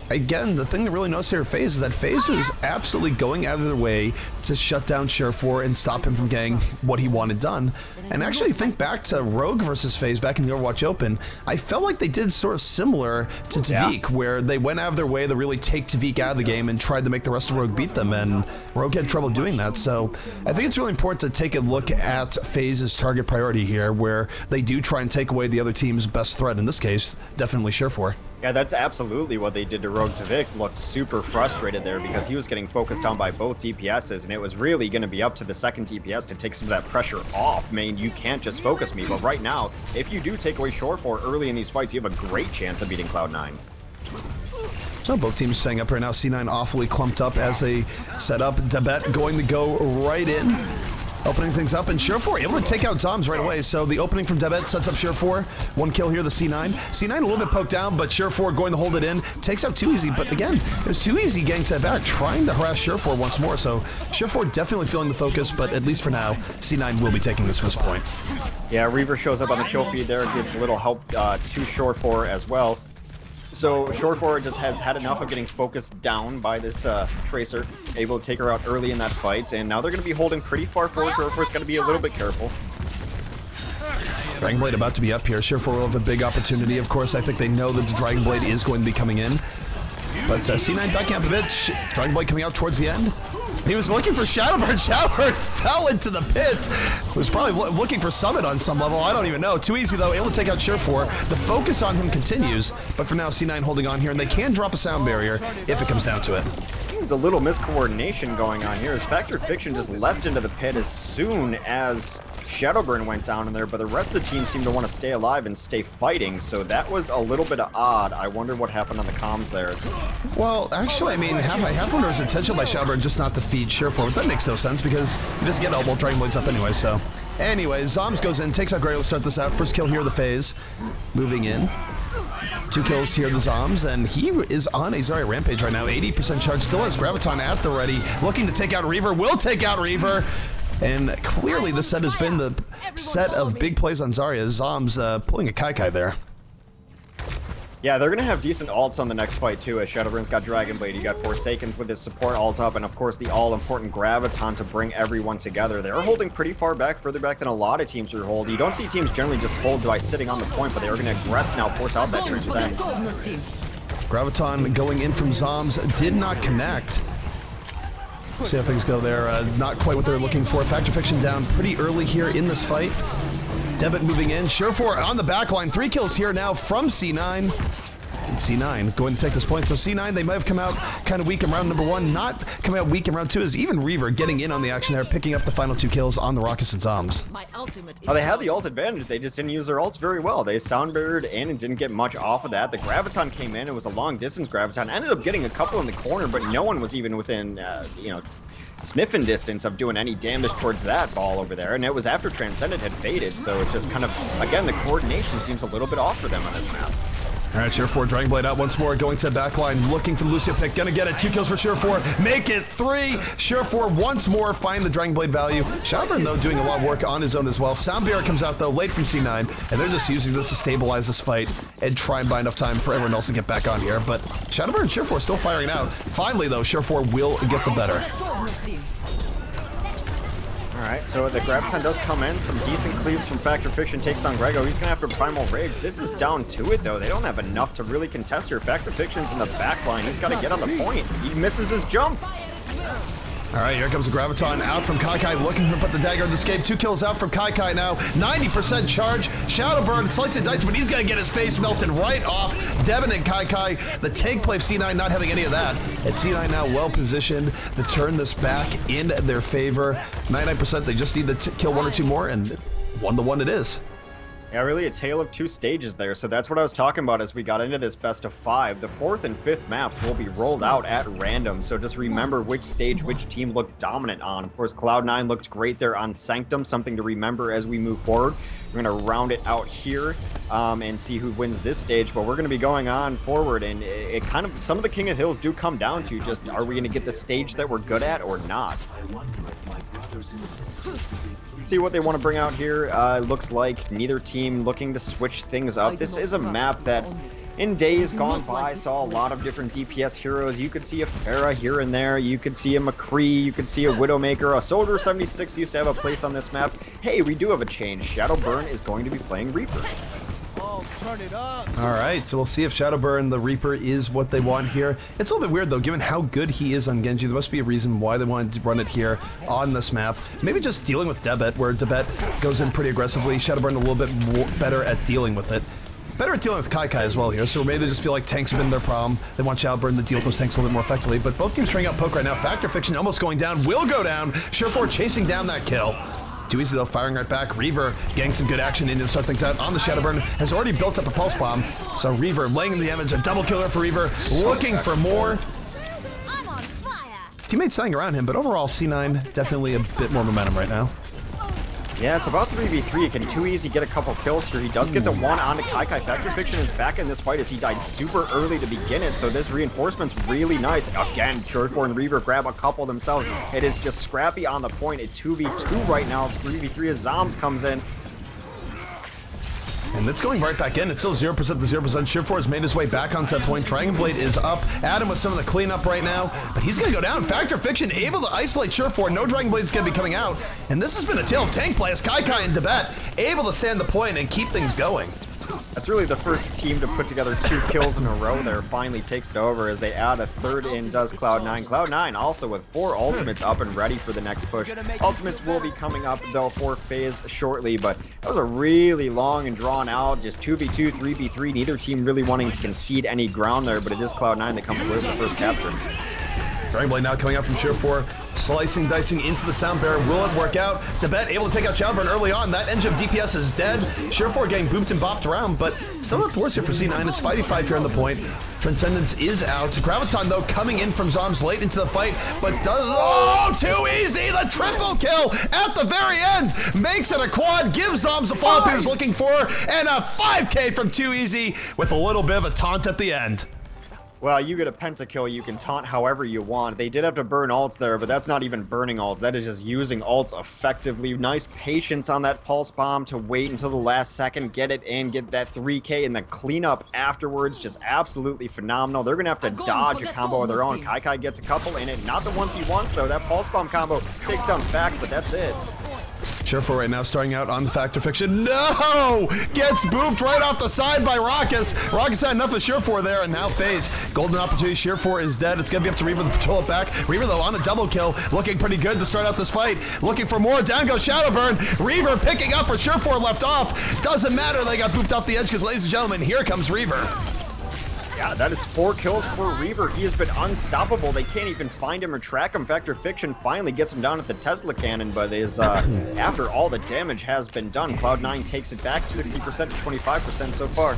again, the thing that really noticed here at FaZe is that FaZe was absolutely going out of their way to shut down Surefour and stop him from getting what he wanted done. And actually think back to Rogue versus FaZe back in the Overwatch Open, I felt like they did sort of similar to Tavik, where they went out of their way to really take Tavik out of the game and tried to make the rest of Rogue beat them, and Rogue had trouble doing that. So I think it's really important to take a look at FaZe's target priority here, where they do try and take away the other team's best threat, in this case, definitely Surefour. Yeah, that's absolutely what they did to Rogue. Tavik looked super frustrated there because he was getting focused on by both DPSs, and it was really going to be up to the second DPS to take some of that pressure off. I mean, you can't just focus me, but right now, if you do take away Surefour early in these fights, you have a great chance of beating Cloud9. So both teams staying up right now. C9 awfully clumped up as they set up. Debet going to go right in, opening things up, and Surefour able to take out Zoms right away. So the opening from Debet sets up Surefour. 1 kill here, the C9. C9 a little bit poked down, but Surefour going to hold it in. Takes out Too Easy, but again, it was Too Easy getting to the back, trying to harass Surefour once more. So Surefour definitely feeling the focus, but at least for now, C9 will be taking this first point. Yeah, Reaver shows up on the kill feed there, gives a little help to Surefour as well. So Surefour just has had enough of getting focused down by this Tracer, able to take her out early in that fight, and now they're going to be holding pretty far forward. Surefour's got to be a little bit careful. Dragon Blade about to be up here. Surefour will have a big opportunity. Of course, I think they know that the Dragon Blade is going to be coming in. But C9 backing up a bit. Dragon Blade coming out towards the end. He was looking for Shadowburn. Shadowburn fell into the pit. He was probably looking for Summit on some level. I don't even know. Too Easy, though, able to take out Surefour. The focus on him continues, but for now, C9 holding on here, and they can drop a sound barrier if it comes down to it. There's a little miscoordination going on here as Factor Fiction just leapt into the pit as soon as Shadowburn went down in there, but the rest of the team seemed to want to stay alive and stay fighting, so that was a little bit odd. I wonder what happened on the comms there. Well, actually, I mean, half wonder was intentional by Shadowburn just not to feed Surefour, but that makes no sense because he doesn't get elbow Dragon Blades up anyway, so. Anyways, Zoms goes in, takes out Grego to start this out. First kill here, the FaZe. Moving in. 2 kills here, the Zoms, and he is on a Zarya rampage right now. 80% charge, still has Graviton at the ready. Looking to take out Reaver, will take out Reaver. And clearly this set has been the set of big plays on Zarya. Zoms pulling a Kai there. Yeah, they're going to have decent ults on the next fight, too, as Shadowburn's got Dragon Blade. You got Forsaken's with his support ult up, and of course the all-important Graviton to bring everyone together. They're holding pretty far back, further back than a lot of teams are holding. You don't see teams generally just hold by sitting on the point, but they are going to aggress now, force out that Transcend. Graviton going in from Zombs did not connect. See how things go there. Not quite what they're looking for. Factor Fiction down pretty early here in this fight. Debit moving in. Surefour on the back line. 3 kills here now from C9. And C9 going to take this point. So C9, they might have come out kind of weak in round number 1. Not coming out weak in round 2 is even Reaver getting in on the action there, picking up the final 2 kills on the Rockets and Zombs. Oh, they had the ult advantage. They just didn't use their ults very well. They sound barriered in and didn't get much off of that. The Graviton came in. It was a long distance Graviton. Ended up getting a couple in the corner, but no one was even within, you know, sniffing distance of doing any damage towards that ball over there, and it was after Transcendent had faded, so it's just kind of, again, the coordination seems a little bit off for them on this map. All right, Surefour, Dragon Blade out once more, going to backline, looking for the Lucio pick, gonna get it, 2 kills for Surefour, make it 3, Surefour once more, find the Dragon Blade value. Shadowburn, though, doing a lot of work on his own as well. Soundbarrier comes out, though, late from C9, and they're just using this to stabilize this fight and try and buy enough time for everyone else to get back on here, but Shadowburn and Surefour still firing out. Finally, though, Surefour will get the better. Alright, so the Graviton does come in. Some decent cleaves from Factor Fiction takes down Grego. He's going to have to Primal Rage. This is down to it, though. They don't have enough to really contest here. Factor Fiction's in the back line. He's got to get on the point. He misses his jump. All right, here comes the Graviton out from Kaikai, looking to put the dagger in the escape. 2 kills out from Kaikai now. 90% charge. Shadowburn slices and dice, but he's going to get his face melted right off. Devin and Kaikai, the tank play of C9 not having any of that. And C9 now well positioned to turn this back in their favor. 99%, they just need to kill 1 or 2 more, and 1-1 it is. Yeah, really a tale of 2 stages there. So that's what I was talking about as we got into this best of 5. The 4th and 5th maps will be rolled out at random. So just remember which stage which team looked dominant on. Of course, Cloud9 looked great there on Sanctum. Something to remember as we move forward. We're going to round it out here and see who wins this stage. But we're going to be going on forward. And it kind of, some of the King of Hills do come down to just, are we going to get the stage that we're good at or not? See what they want to bring out here. Looks like neither team looking to switch things up. This is a map that in days gone by saw a lot of different DPS heroes. You could see a Pharah here and there. You could see a McCree. You could see a Widowmaker. A Soldier 76 used to have a place on this map. Hey, we do have a change. Shadowburn is going to be playing Reaper. Turn it up. All right, so we'll see if Shadowburn, the Reaper, is what they want here. It's a little bit weird, though, given how good he is on Genji. There must be a reason why they wanted to run it here on this map. Maybe just dealing with Debet, where Debet goes in pretty aggressively. Shadowburn a little bit better at dealing with it. Better at dealing with Kaikai as well here, so maybe they just feel like tanks have been their problem. They want Shadowburn to deal with those tanks a little bit more effectively, but both teams trying out poke right now. Factor Fiction almost going down, will go down. Surefour chasing down that kill. Too easy though, firing right back. Reaver getting some good action in to start things out on the Shadowburn. Has already built up a pulse bomb. So Reaver laying in the damage, a double killer for Reaver, looking for more. I'm on fire. Teammates staying around him, but overall C9 definitely a bit more momentum right now. Yeah, it's about 3v3. Can Too Easy get a couple kills here? He does get the one onto Kaikai. Factor Fiction is back in this fight as he died super early to begin it, so this reinforcement's really nice. Again, Surefour and Reaver grab a couple themselves. It is just scrappy on the point. At 2v2 right now. 3v3 as Zombs comes in. And it's going right back in. It's still 0% to 0%. Surefour has made his way back onto that point. Dragon Blade is up. Adam with some of the cleanup right now. But he's going to go down. Factor Fiction able to isolate Surefour. No Dragon Blade is going to be coming out. And this has been a tale of tank play as Kaikai and Debet able to stand the point and keep things going. That's really the first team to put together 2 kills in a row there. Finally takes it over as they add a 3rd in, does Cloud9. Cloud9 also with 4 ultimates up and ready for the next push. Ultimates will be coming up though for FaZe shortly, but that was a really long and drawn out, just 2v2, 3v3. Neither team really wanting to concede any ground there, but it is Cloud9 that comes with the first capture. Dragon Blade now coming out from Surefour, slicing, dicing into the sound barrier. Will it work out? Debet able to take out Shadowburn early on. That engine of DPS is dead. Surefour getting booped and bopped around, but still not the worst here for C9. It's 5v5 here on the point. Transcendence is out. Graviton, though, coming in from Zombs late into the fight, but does... Oh, Too Easy! The triple kill at the very end! Makes it a quad, gives Zombs the follow-up he was looking for, and a 5K from Too Easy with a little bit of a taunt at the end. Well, you get a pentakill, you can taunt however you want. They did have to burn ults there, but that's not even burning ults. That is just using ults effectively. Nice patience on that pulse bomb to wait until the last second, get it in, get that 3K, and then clean up afterwards. Just absolutely phenomenal. They're going to have to dodge a combo of their own. Kai gets a couple in it. Not the ones he wants, though. That pulse bomb combo takes down Fact, but that's it. Surefour right now starting out on the Factor Fiction. No! Gets booped right off the side by Raucus. Raucus had enough of Surefour there, and now FaZe. Golden opportunity. Surefour is dead. It's going to be up to Reaver to pull it back. Reaver, though, on a double kill. Looking pretty good to start out this fight. Looking for more. Down goes Shadowburn. Reaver picking up for Surefour left off. Doesn't matter. They got booped off the edge because, ladies and gentlemen, here comes Reaver. Yeah, that is 4 kills for Reaver. He has been unstoppable. They can't even find him or track him. Factor Fiction finally gets him down at the Tesla cannon, but is after all the damage has been done, Cloud9 takes it back 60% to 25% so far.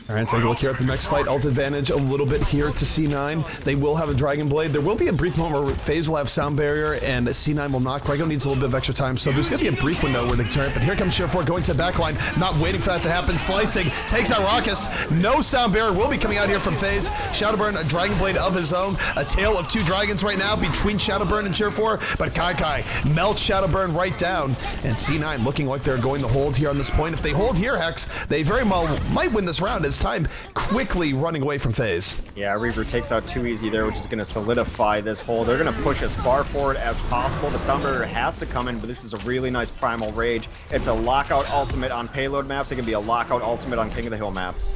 All right, take a look here at the next fight. Ult advantage a little bit here to C9. They will have a Dragon Blade. There will be a brief moment where FaZe will have Sound Barrier and C9 will not. Grego needs a little bit of extra time, so there's going to be a brief window where they can turn it. But here comes Surefour going to the back line, not waiting for that to happen. Slicing, takes out Raucus. No Sound Barrier will be coming out here from FaZe. Shadowburn, a Dragon Blade of his own. A tale of 2 dragons right now between Shadowburn and Surefour, but Kai melts Shadowburn right down. And C9 looking like they're going to hold here on this point. If they hold here, Hex, they very well might win this round as time quickly running away from FaZe. Yeah, Reaver takes out 2 easy there, which is going to solidify this hold. They're going to push as far forward as possible. The Sound Barrier has to come in, but this is a really nice Primal Rage. It's a lockout ultimate on payload maps. It can be a lockout ultimate on King of the Hill maps.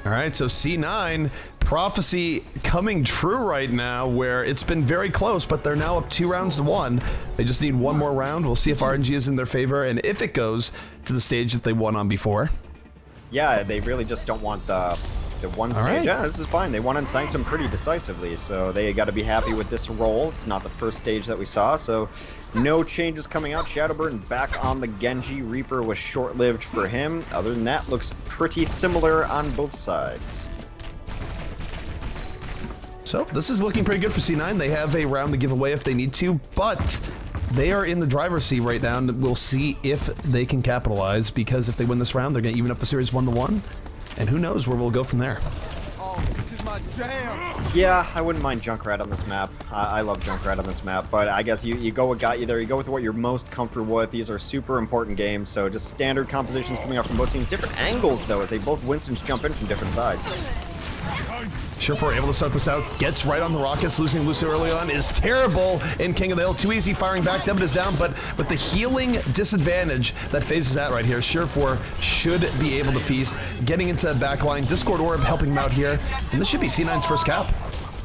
All right, so C9, prophecy coming true right now, where it's been very close, but they're now up 2 rounds to 1. They just need one more round. We'll see if RNG is in their favor, and if it goes to the stage that they won on before. Yeah, they really just don't want the one stage. Right. Yeah, this is fine. They won on Sanctum pretty decisively, so they got to be happy with this roll. It's not the first stage that we saw, so no changes coming out. Shadowburn back on the Genji. Reaper was short-lived for him. Other than that, looks pretty similar on both sides. So this is looking pretty good for C9. They have a round to give away if they need to, but they are in the driver's seat right now, and we'll see if they can capitalize, because if they win this round, they're going to even up the series 1-1, and who knows where we'll go from there. Oh, this is my jam. Yeah, I wouldn't mind Junkrat on this map. I love Junkrat on this map, but I guess you go what got you there. You go with what you're most comfortable with. These are super important games, so just standard compositions coming out from both teams. Different angles, though, as they both Winstons jump in from different sides. Surefour able to start this out, gets right on the Raucus, losing Lucio early on is terrible in King of the Hill. Too easy firing back, Devin is down, but with the healing disadvantage that FaZe is at right here, Surefour should be able to feast. Getting into the back line, Discord Orb helping him out here, and this should be C9's first cap.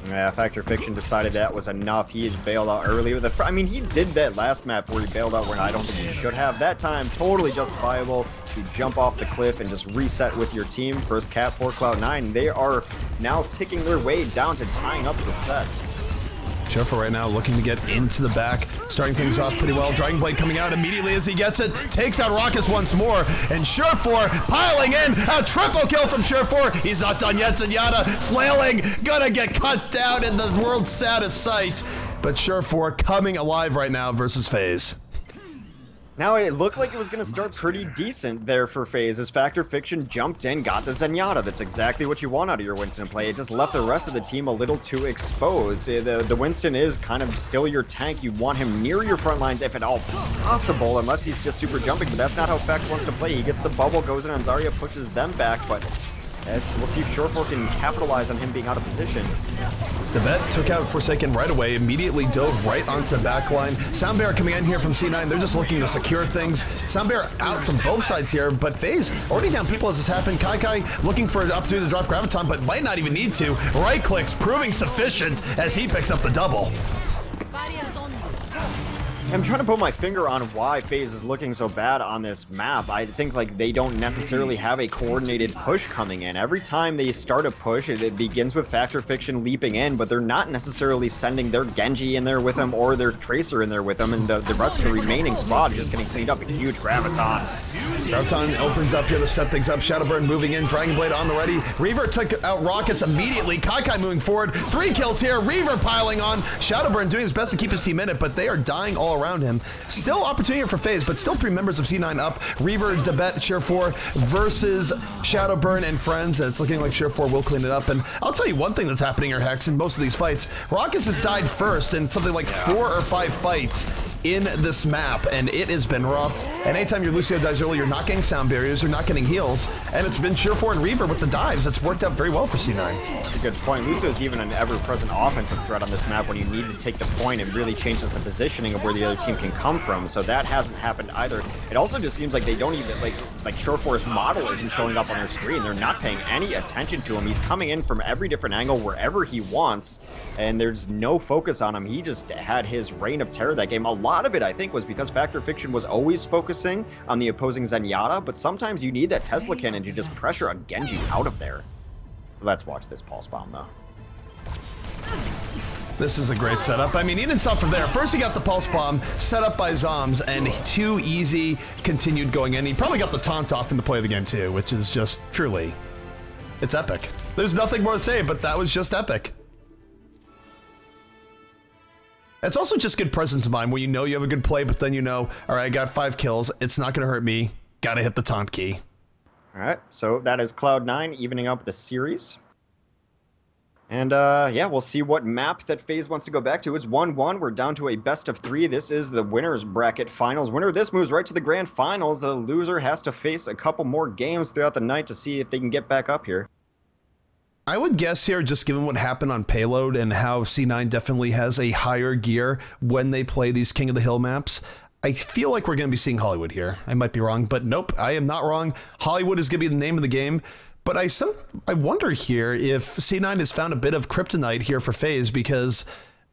Yeah, Factor Fiction decided that was enough. He is bailed out early. I mean, he did that last map where he bailed out when I don't think he should have. That time, totally justifiable to jump off the cliff and just reset with your team. First cap for Cloud9. They are now ticking their way down to tying up the set. Surefour right now looking to get into the back, starting things off pretty well. Dragon Blade coming out immediately as he gets it, takes out Raucus once more, and Surefour piling in, a triple kill from Surefour. He's not done yet, Zenyatta flailing, gonna get cut down in the world's saddest sight. But Surefour coming alive right now versus FaZe. Now, it looked like it was going to start pretty decent there for FaZe as Factor Fiction jumped in, got the Zenyatta. That's exactly what you want out of your Winston play. It just left the rest of the team a little too exposed. The Winston is kind of still your tank. You want him near your front lines if at all possible, unless he's just super jumping, but that's not how Fact wants to play. He gets the bubble, goes in on Zarya, pushes them back, but we'll see if Surefour can capitalize on him being out of position. The vet took out Forsaken right away, immediately dove right onto the back line. Sound Barrier coming in here from C9, they're just looking to secure things. Sound Barrier out from both sides here, but FaZe already down people as this happened. Kai looking for an opportunity to drop Graviton, but might not even need to. Right clicks proving sufficient as he picks up the double. I'm trying to put my finger on why FaZe is looking so bad on this map. I think like they don't necessarily have a coordinated push coming in. Every time they start a push, it begins with Factor Fiction leaping in, but they're not necessarily sending their Genji in there with them or their Tracer in there with them, and the rest of the remaining squad is just getting cleaned up. A huge Graviton. Graviton opens up here to set things up. Shadowburn moving in, Dragon Blade on the ready. Reaver took out Raucus immediately. Kai moving forward. 3 kills here. Reaver piling on. Shadowburn doing his best to keep his team in it, but they are dying all around. around him. Still opportunity here for FaZe, but still 3 members of C9 up. Reaver, Debet, Share4 versus Shadowburn and friends. And it's looking like Share4 will clean it up. And I'll tell you one thing that's happening here, Hex, in most of these fights. Raucus has died first in something like 4 or 5 fights in this map, and it has been rough. And anytime your Lucio dies early, you're not getting sound barriers, you're not getting heals, and it's been Share4 and Reaver with the dives. It's worked out very well for C9. That's a good point. Lucio is even an ever-present offensive threat on this map when you need to take the point. It really changes the positioning of where the other team can come from, so that hasn't happened either. It also just seems like they don't even, like Share4's model isn't showing up on their screen. They're not paying any attention to him. He's coming in from every different angle, wherever he wants, and there's no focus on him. He just had his reign of terror that game. A lot of it, I think, was because Factor Fiction was always focusing on the opposing Zenyatta, but sometimes you need that Tesla cannon to just pressure a Genji out of there. Let's watch this pulse bomb, though. This is a great setup. I mean, he didn't stop from there. First, he got the pulse bomb set up by Zoms, and too easy continued going in. He probably got the taunt off in the play of the game, too, which is just truly, it's epic. There's nothing more to say, but that was just epic. It's also just good presence of mind where you know you have a good play, but then you know, all right, I got 5 kills. It's not going to hurt me. Got to hit the taunt key. All right, so that is Cloud9 evening up the series. And yeah, we'll see what map that FaZe wants to go back to. It's 1-1. We're down to a best of 3. This is the winners bracket finals. Winner of this moves right to the grand finals. The loser has to face a couple more games throughout the night to see if they can get back up here. I would guess here, just given what happened on Payload and how C9 definitely has a higher gear when they play these King of the Hill maps, I feel like we're going to be seeing Hollywood here. I might be wrong, but nope, I am not wrong. Hollywood is going to be the name of the game. But I wonder here if C9 has found a bit of kryptonite here for FaZe, because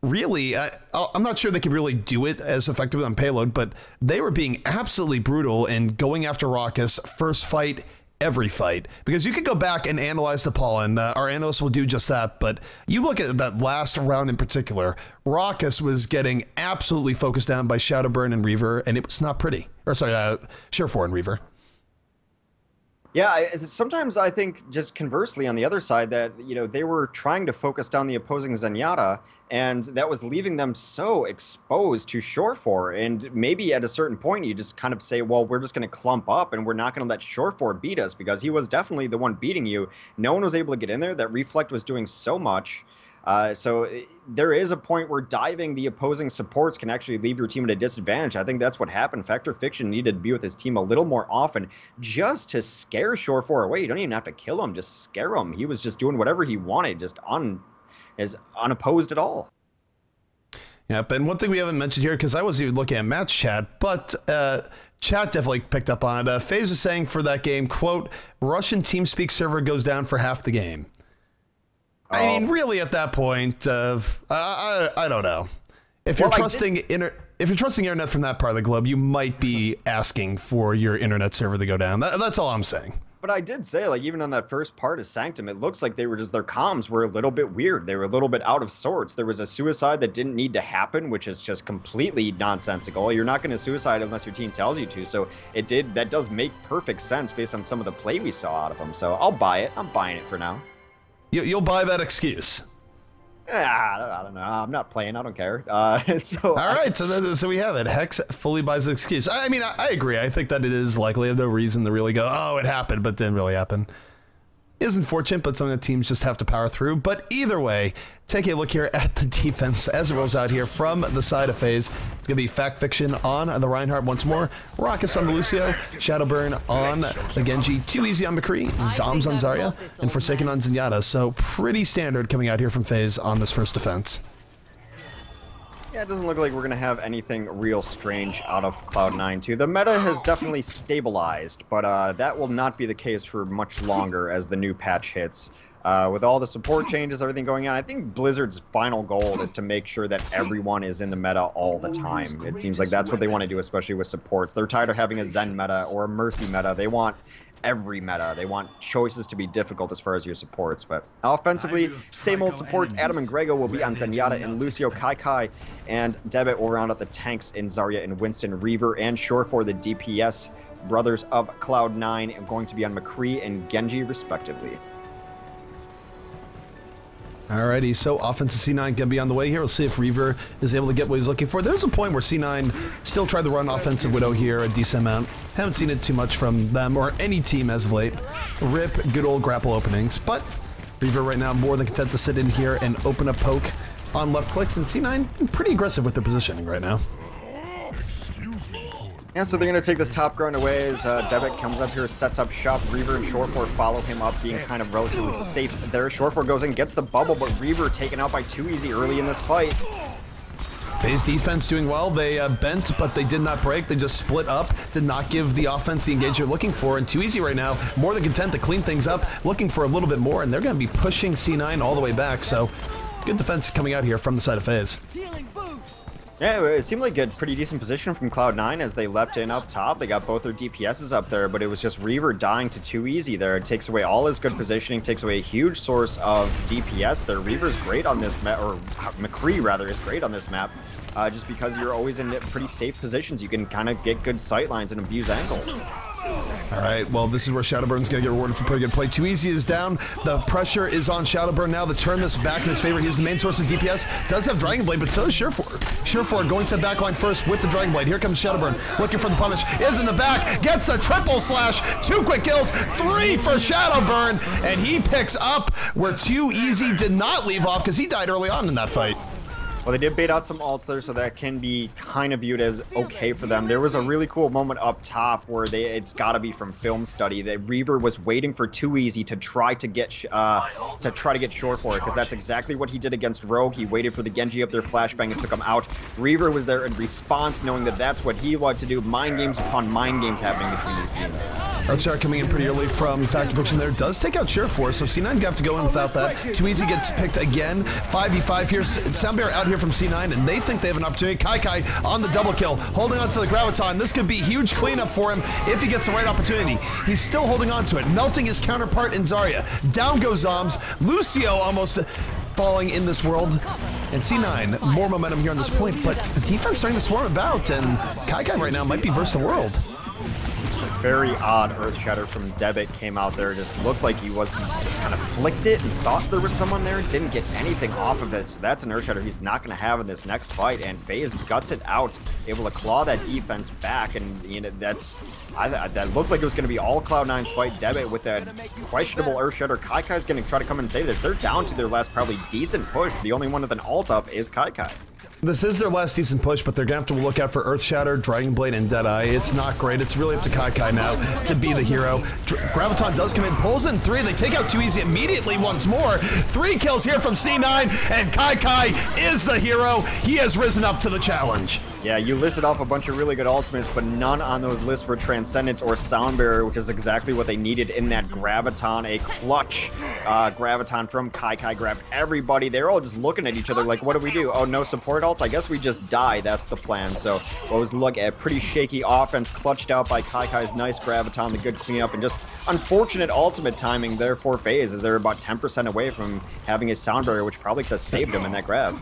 really, I'm not sure they could really do it as effectively on Payload, but they were being absolutely brutal and going after Raucus first fight, every fight, because you could go back and analyze the pollen. Our analysts will do just that, but you look at that last round in particular, Raucus was getting absolutely focused down by Shadowburn and Reaver, and it was not pretty. Or sorry, Share4 and Reaver. Yeah, sometimes I think just conversely on the other side that, you know, they were trying to focus down the opposing Zenyatta, and that was leaving them so exposed to Share4. And maybe at a certain point you just kind of say, well, we're just going to clump up and we're not going to let Share4 beat us, because he was definitely the one beating you. No one was able to get in there. That Reflect was doing so much. So there is a point where diving the opposing supports can actually leave your team at a disadvantage. I think that's what happened. Factor Fiction needed to be with his team a little more often just to scare Share4 away. You don't even have to kill him, just scare him. He was just doing whatever he wanted, just unopposed at all. Yep, and one thing we haven't mentioned here, because I wasn't even looking at match chat, but chat definitely picked up on it. FaZe is saying for that game, quote, Russian TeamSpeak server goes down for half the game. I mean, really, at that point, I don't know. If you're trusting internet from that part of the globe, you might be asking for your internet server to go down. That's all I'm saying. But I did say, like, even on that first part of Sanctum, it looks like they were just, their comms were a little bit weird. They were a little bit out of sorts. There was a suicide that didn't need to happen, which is just completely nonsensical. You're not going to suicide unless your team tells you to. So that does make perfect sense based on some of the play we saw out of them. So I'll buy it. I'm buying it for now. You'll buy that excuse. I don't know. I'm not playing. I don't care. All right, so we have it. Hex fully buys the excuse. I mean, I agree. I think that it is likely. I have no reason to really go, oh, it happened, but didn't really happen. Is unfortunate, but some of the teams just have to power through. But either way, take a look here at the defense as it rolls out here from the side of FaZe. It's going to be Fact Fiction on the Reinhardt once more, Raucus on the Lucio, Shadowburn on the Genji, Too Easy on McCree, Zoms on Zarya, and Forsaken on Zenyatta. So pretty standard coming out here from FaZe on this first defense. Yeah, it doesn't look like we're going to have anything real strange out of Cloud9 too. The meta has definitely stabilized, but that will not be the case for much longer as the new patch hits. With all the support changes, everything going on, I think Blizzard's final goal is to make sure that everyone is in the meta all the time. It seems like that's what they want to do, especially with supports. They're tired of having a Zen meta or a Mercy meta. They want every meta. They want choices to be difficult as far as your supports. But offensively, same old supports. Adam and Grego will be on Zenyatta and Lucio. Kai, and Debit will round out the tanks in Zarya and Winston. Reaver and Share4 the DPS brothers of Cloud9 are going to be on McCree and Genji respectively. Alrighty, so offensive C9 gonna be on the way here. We'll see if Reaver is able to get what he's looking for. There's a point where C9 still tried to run offensive Widow here a decent amount. Haven't seen it too much from them or any team as of late. Rip, good old grapple openings, but Reaver right now more than content to sit in here and open up poke on left clicks, and C9 pretty aggressive with their positioning right now. Yeah, so they're going to take this top ground away as Devitt comes up here, sets up shop. Reaver and Short4 follow him up, being kind of relatively safe there. Short4 goes in, gets the bubble, but Reaver taken out by 2Easy early in this fight. FaZe defense doing well. They bent, but they did not break. They just split up, did not give the offense the engagement they're looking for. And 2Easy right now, more than content to clean things up, looking for a little bit more, and they're going to be pushing C9 all the way back. So good defense coming out here from the side of FaZe. Yeah, it seemed like a pretty decent position from Cloud9 as they leapt in up top. They got both their DPSs up there, but it was just Reaver dying to 2Easy there. It takes away all his good positioning, takes away a huge source of DPS there. Reaver's great on this map, or McCree rather is great on this map, just because you're always in pretty safe positions. You can kind of get good sightlines and abuse angles. All right, well, this is where Shadowburn's going to get rewarded for pretty good play. 2Easy is down. The pressure is on Shadowburn now to turn this back in his favor. He's the main source of DPS. Does have Dragon Blade, but so does Surefour. Surefour going to the backline first with the Dragon Blade. Here comes Shadowburn looking for the punish. Is in the back. Gets the triple slash. 2 quick kills. 3 for Shadowburn. And he picks up where 2Easy did not leave off because he died early on in that fight. Well, they did bait out some ults there, so that can be kind of viewed as okay for them. There was a really cool moment up top where it's got to be from film study that Reaver was waiting for 2Easy to try to get Short4, because that's exactly what he did against Rogue. He waited for the Genji up there, flashbang, and took him out. Reaver was there in response, knowing that that's what he wanted to do. Mind games upon mind games happening between these teams. Earthshatter coming in pretty early from Factor Fiction there. Does take out Surefour, so C9 have to go in without that. 2Easy gets picked again. 5v5 here. Soundbear out here from C9, and they think they have an opportunity. Kai on the double kill, holding on to the Graviton. This could be huge cleanup for him if he gets the right opportunity. He's still holding on to it, melting his counterpart in Zarya. Down goes Zombs. Lucio almost falling in this world. And C9, more momentum here on this point, but the defense starting to swarm about, and Kai right now might be versus the world. Very odd Earthshatter from Devitt came out there, just looked like he was just kind of flicked it and thought there was someone there, didn't get anything off of it. So that's an Earthshatter he's not going to have in this next fight, and FaZe guts it out, able to claw that defense back, and you know, that looked like it was going to be all Cloud9's fight. Devitt with that questionable Earthshatter. Kai's going to try to come in and save this. They're down to their last probably decent push. The only one with an ult up is Kai. This is their last decent push, but they're going to have to look out for Earthshatter, Dragon Blade, and Deadeye. It's not great. It's really up to Kai now to be the hero. Graviton does come in, pulls in 3. They take out 2Easy immediately once more. 3 kills here from C9, and Kai is the hero. He has risen up to the challenge. Yeah, you listed off a bunch of really good ultimates, but none on those lists were Transcendence or Sound Barrier, which is exactly what they needed in that Graviton. A clutch Graviton from Kai grabbed everybody. They're all just looking at each other like, what do we do? Oh, no support ults? I guess we just die. That's the plan. So what was look at pretty shaky offense, clutched out by Kai's nice Graviton, the good cleanup, and just unfortunate ultimate timing there for FaZe, as they're about 10% away from having a Sound Barrier, which probably could have saved him in that grab.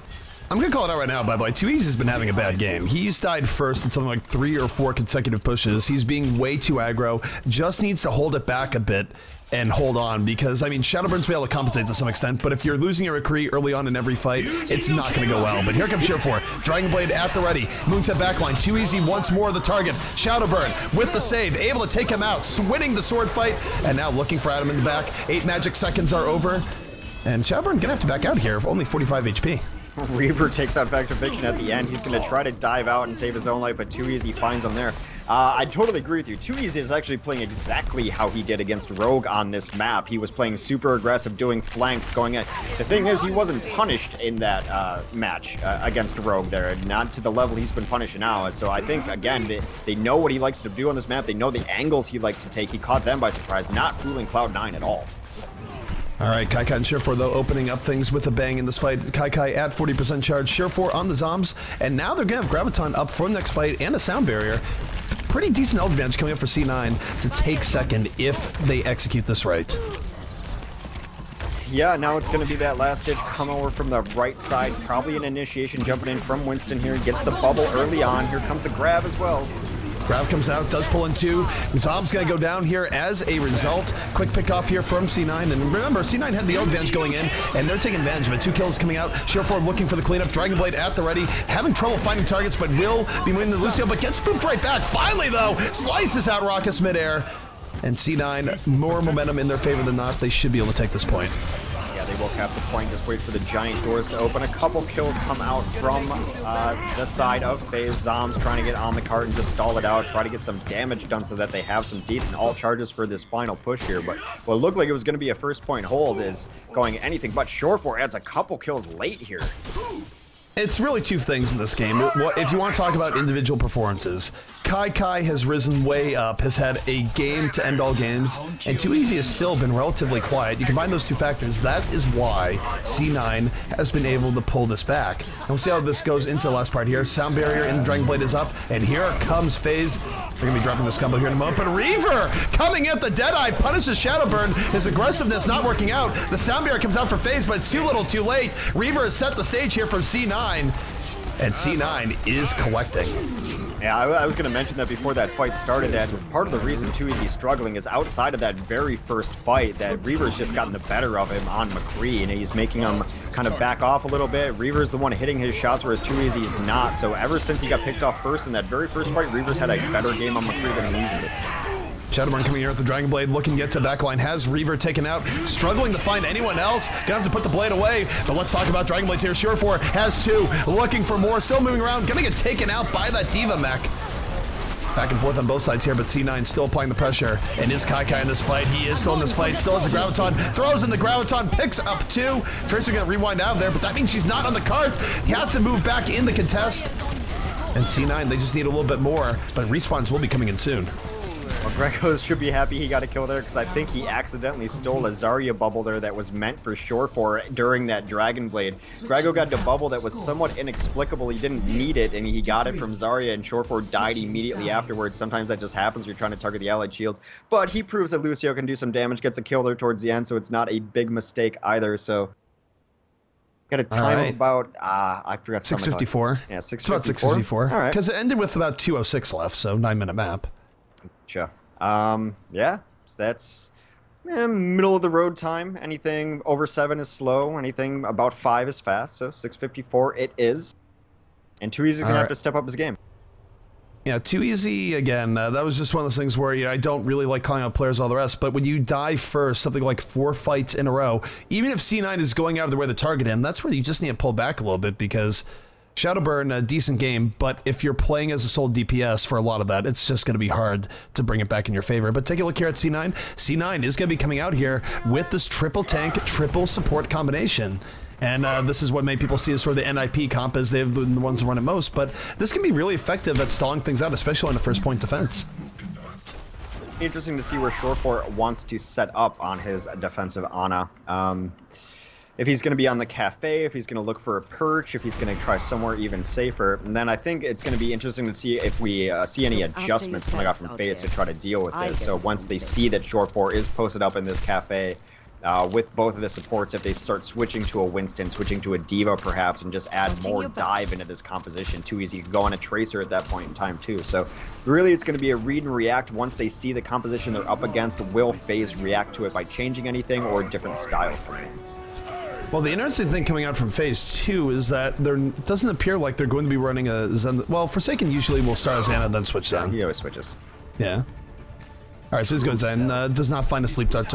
I'm going to call it out right now, by the way. 2Easy's been having a bad game. He's died first in something like 3 or 4 consecutive pushes. He's being way too aggro. Just needs to hold it back a bit and hold on, because, I mean, Shadowburn's be able to compensate to some extent, but if you're losing your McCree early on in every fight, it's not going to go well. But here comes Surefour. Dragon Blade at the ready. Moon to backline. 2Easy once more the target. Shadowburn with the save, able to take him out, winning the sword fight, and now looking for Adam in the back. 8 magic seconds are over, and Shadowburn going to have to back out here, only 45 HP. Reaver takes out Factor Fiction at the end. He's going to try to dive out and save his own life, but 2Easy finds him there. I totally agree with you. 2Easy is actually playing exactly how he did against Rogue on this map. He was playing super aggressive, doing flanks, going at... The thing is, he wasn't punished in that match against Rogue there, not to the level he's been punished now. So I think, again, they know what he likes to do on this map. They know the angles he likes to take. He caught them by surprise, not fooling Cloud9 at all. All right, Kai and Surefour, though, opening up things with a bang in this fight. Kai at 40% charge, Surefour on the Zombs, and now they're going to have Graviton up for the next fight and a Sound Barrier. Pretty decent ult advantage coming up for C9 to take second if they execute this right. Yeah, now it's going to be that last-ditch come over from the right side. Probably an initiation jumping in from Winston here. Gets the bubble early on. Here comes the grab as well. Grav comes out, does pull in 2. Zom's going to go down here as a result. Quick pick off here from C9. And remember, C9 had the advantage going in, and they're taking advantage of it. 2 kills coming out. Shield4 looking for the cleanup. Dragonblade at the ready. Having trouble finding targets, but will be winning the Lucio, but gets spooked right back. Finally, though, slices out Raucus midair. And C9, more momentum in their favor than not. They should be able to take this point. Yeah, they will cap the point. Just wait for the giant doors to open. A couple kills come out from the side of FaZe. Zom's trying to get on the cart and just stall it out, try to get some damage done so that they have some decent ult charges for this final push here. But what looked like it was going to be a first point hold is going anything but. Short4 adds a couple kills late here. It's really 2 things in this game. If you want to talk about individual performances, Kai has risen way up, has had a game to end all games, and 2easy has still been relatively quiet. You combine those 2 factors, that is why C9 has been able to pull this back. And we'll see how this goes into the last part here. Sound barrier in the Dragonblade is up, and here comes FaZe. They're going to be dropping this combo here in a moment, but Reaver coming at the Deadeye, punishes Shadowburn. His aggressiveness not working out. The sound barrier comes out for FaZe, but it's too little too late. Reaver has set the stage here from C9. And C9 is collecting. Yeah, I was going to mention that before that fight started, that part of the reason 2easy struggling is outside of that very first fight, that Reaver's just gotten the better of him on McCree, and he's making him kind of back off a little bit. Reaver's the one hitting his shots, whereas 2easy is not. So ever since he got picked off first in that very first fight, Reaver's had a better game on McCree than Weezy. Shadowburn coming here with the Dragonblade, looking to get to backline, has Reaver taken out, struggling to find anyone else, gonna have to put the blade away, but let's talk about Dragonblades here. Short4 has 2, looking for more, still moving around, gonna get taken out by that Diva mech. Back and forth on both sides here, but C9 still applying the pressure, and is Kai in this fight? He is still in this fight, still has a Graviton, throws in the Graviton, picks up 2, Tracer gonna rewind out of there, but that means she's not on the cart, he has to move back in the contest, and C9, they just need a little bit more, but respawns will be coming in soon. Well, Gregos should be happy he got a kill there, because I think he accidentally stole a Zarya bubble there that was meant for Short4 during that Dragonblade. Grego got the bubble that was somewhat inexplicable. He didn't need it, and he got it from Zarya, and Short4 died immediately afterwards. Sometimes that just happens. You're trying to target the allied shield. But he proves that Lucio can do some damage, gets a kill there towards the end, so it's not a big mistake either. So got a time of about, I forgot. 6:54. Yeah, 6:54. It's about 6:54. All right. Because it ended with about 2:06 left, so 9-minute map. Sure. Yeah, so that's middle of the road time. Anything over 7 is slow. Anything about 5 is fast. So 6:54 it is. And 2easy's gonna have to step up his game. Yeah, 2easy again. That was just one of those things where I don't really like calling out players all the rest, but when you die first, something like 4 fights in a row, even if C9 is going out of the way to target him, that's where you just need to pull back a little bit, because Shadowburn, a decent game, but if you're playing as a sole DPS for a lot of that, it's just going to be hard to bring it back in your favor. But take a look here at C9. C9 is going to be coming out here with this triple tank, triple support combination. And this is what made people see as sort of the NIP comp, as they've been the ones who run it most. But this can be really effective at stalling things out, especially in the first point defense. Interesting to see where Short4 wants to set up on his defensive Ana. If he's going to be on the cafe, if he's going to look for a perch, if he's going to try somewhere even safer, and then I think it's going to be interesting to see if we see any adjustments coming out from FaZe to try to deal with this. So once they see that Short4 is posted up in this cafe with both of the supports, if they start switching to a Winston, switching to a Diva perhaps, and just add more dive into this composition, 2easy could go on a Tracer at that point in time too. So really it's going to be a read and react. Once they see the composition they're up against, will FaZe react to it by changing anything or different styles coming in? Well, the interesting thing coming out from FaZe 2 is that there doesn't appear like they're going to be running a Zen. Well, Forsaken usually will start as Xana, then switch Zen. He always switches. Yeah. All right, so he's going Zen. Does not find a sleep dart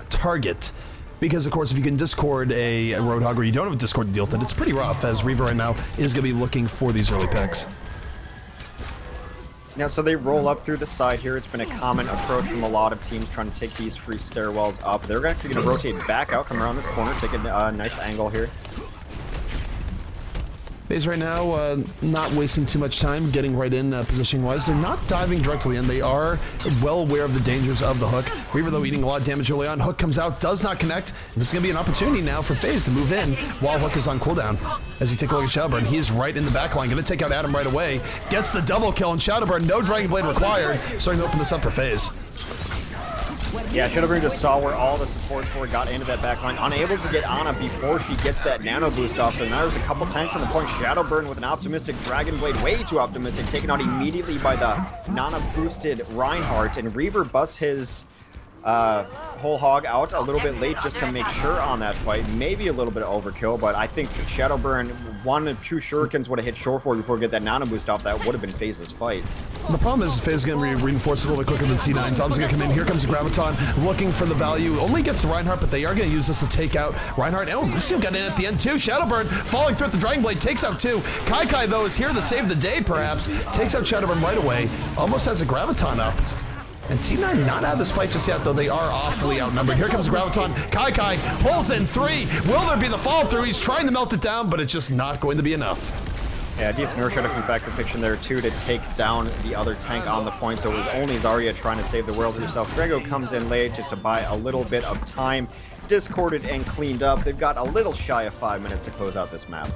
target, because of course if you can discord a Roadhog or you don't have a discord to deal with it, it's pretty rough. As Reaver right now is going to be looking for these early picks. Now, so they roll up through the side here. It's been a common approach from a lot of teams trying to take these free stairwells up. They're actually going to rotate back out, come around this corner, take a nice angle here. FaZe right now not wasting too much time getting right in position-wise. They're not diving directly in. They are well aware of the dangers of the hook. Reaver, though, eating a lot of damage early on. Hook comes out, does not connect. And this is going to be an opportunity now for FaZe to move in while Hook is on cooldown. As you take a look at Shadowburn, he's right in the back line. Going to take out Adam right away. Gets the double kill, and Shadowburn, no Dragon Blade required. Starting to open this up for FaZe. Yeah, Shadowburn just saw where all the supports were, got into that backline, unable to get Ana before she gets that nano boost off. So now there's a couple tanks on the point. Shadowburn with an optimistic Dragon Blade, way too optimistic, taken out immediately by the nano boosted Reinhardt, and Reaver busts his whole hog out a little bit late just to make sure on that fight. Maybe a little bit of overkill, but I think Shadowburn, 1 or 2 shurikens would have hit Shore4 before we get that nano boost off. That would have been FaZe's fight. The problem is FaZe is going to be reinforced a little bit quicker than C9. Zom's going to come in. Here comes the Graviton looking for the value. Only gets the Reinhardt, but they are going to use this to take out Reinhardt. Oh, Lucio got in at the end too. Shadowburn falling through at the Dragon Blade, takes out 2. Kai though is here to save the day perhaps. Takes out Shadowburn right away. Almost has a Graviton up. And C9 not out of this fight just yet, though they are awfully outnumbered. Here comes Graviton. Kai pulls in 3. Will there be the fall through? He's trying to melt it down, but it's just not going to be enough. Yeah, decent Earthshadow from Factor Fiction there too to take down the other tank on the point, so it was only Zarya trying to save the world herself. Grego comes in late just to buy a little bit of time, discorded and cleaned up. They've got a little shy of 5 minutes to close out this map.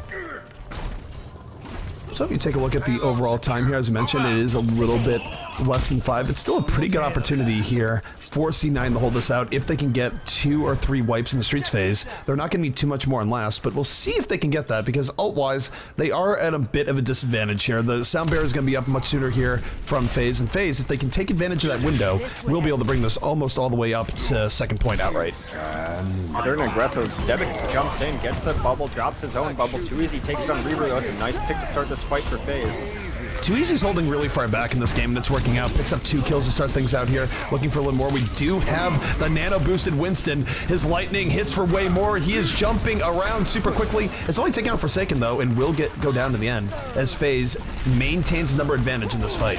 So if you take a look at the overall time here, as I mentioned, it is a little bit less than 5. It's still a pretty good opportunity here for C9 to hold this out. If they can get 2 or 3 wipes in the streets phase, they're not going to need too much more in last, but we'll see if they can get that, because ult-wise, they are at a bit of a disadvantage here. The Sound Bearer is going to be up much sooner here from FaZe, and FaZe, if they can take advantage of that window, we'll be able to bring this almost all the way up to second point outright. They're an aggressive. Devitt jumps in, gets the bubble, drops his own bubble. Too easy, takes it on Reaver. That's a nice pick to start this fight for FaZe. Too Easy's holding really far back in this game, and it's working out. Picks up 2 kills to start things out here. Looking for a little more. We do have the nano-boosted Winston. His lightning hits for way more. He is jumping around super quickly. It's only taking out Forsaken, though, and will go down to the end, as FaZe maintains the number advantage in this fight.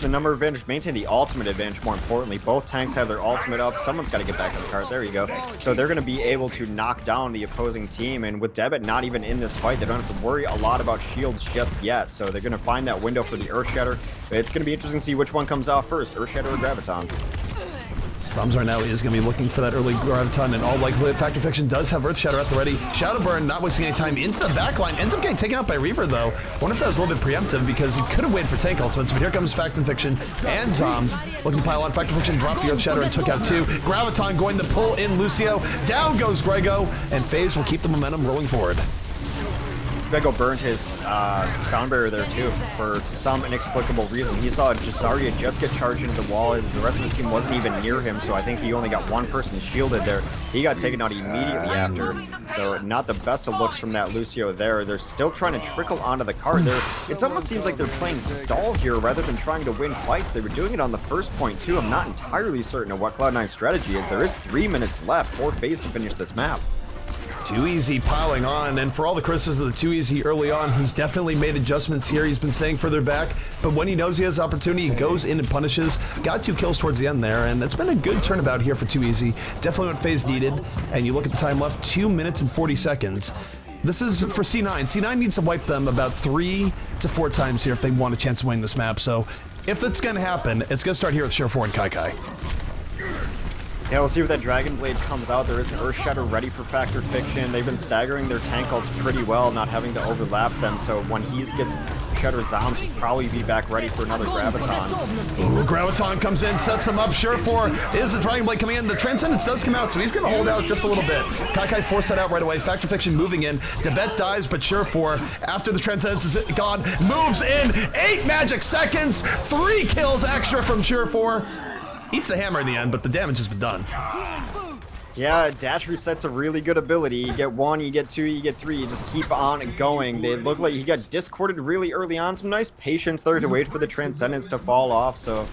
The number advantage, maintain the ultimate advantage, more importantly. Both tanks have their ultimate up. Someone's got to get back on the cart. There you go. So they're going to be able to knock down the opposing team, and with Devitt not even in this fight, they don't have to worry a lot about shields just yet. So they're going to find that window for the Earthshatter. It's going to be interesting to see which one comes out first, Earthshatter or Graviton. Thoms right now is going to be looking for that early Graviton, and all likelihood Factor Fiction does have Earthshatter at the ready. Shadowburn not wasting any time into the backline, ends up getting taken out by Reaver though. Wonder if that was a little bit preemptive, because he could have waited for tank ultimates, but here comes Factor Fiction and Zoms looking to pile on. Factor Fiction dropped the Earthshatter and took out 2. Graviton going to pull in Lucio. Down goes Grego, and FaZe will keep the momentum rolling forward. Grego burned his sound barrier there too for some inexplicable reason. He saw Zarya just get charged into the wall, and the rest of his team wasn't even near him, so I think he only got 1 person shielded there. He got taken out immediately after, so not the best of looks from that Lucio there. They're still trying to trickle onto the cart. It almost seems like they're playing stall here rather than trying to win fights. They were doing it on the first point too. I'm not entirely certain of what Cloud9's strategy is. There is 3 minutes left for FaZe to finish this map. Too Easy piling on, and for all the criticism of the Too Easy early on, he's definitely made adjustments here. He's been staying further back, but when he knows he has opportunity, he goes in and punishes. Got 2 kills towards the end there, and it's been a good turnabout here for Too Easy. Definitely what FaZe needed, and you look at the time left, 2 minutes and 40 seconds. This is for C9. C9 needs to wipe them about 3 to 4 times here if they want a chance of winning this map, so if it's going to happen, it's going to start here with Shore4 and Kai. Yeah, we'll see if that Dragon Blade comes out. There is an Earthshatter ready for Factor Fiction. They've been staggering their tank ults pretty well, not having to overlap them, so when he gets Shatter Zombs, he'll probably be back ready for another Graviton. Ooh, Graviton comes in, sets him up. Shore4 is the Dragon Blade coming in. The Transcendence does come out, so he's going to hold out just a little bit. Kai forced that out right away. Factor Fiction moving in. Devet dies, but Shore4, after the Transcendence is gone, moves in. 8 magic seconds, 3 kills extra from Shore4. Eats the hammer in the end, but the damage has been done. Yeah, dash reset's a really good ability. You get 1, you get 2, you get 3, you just keep on going. They look like he got discorded really early on. Some nice patience there to wait for the Transcendence to fall off, so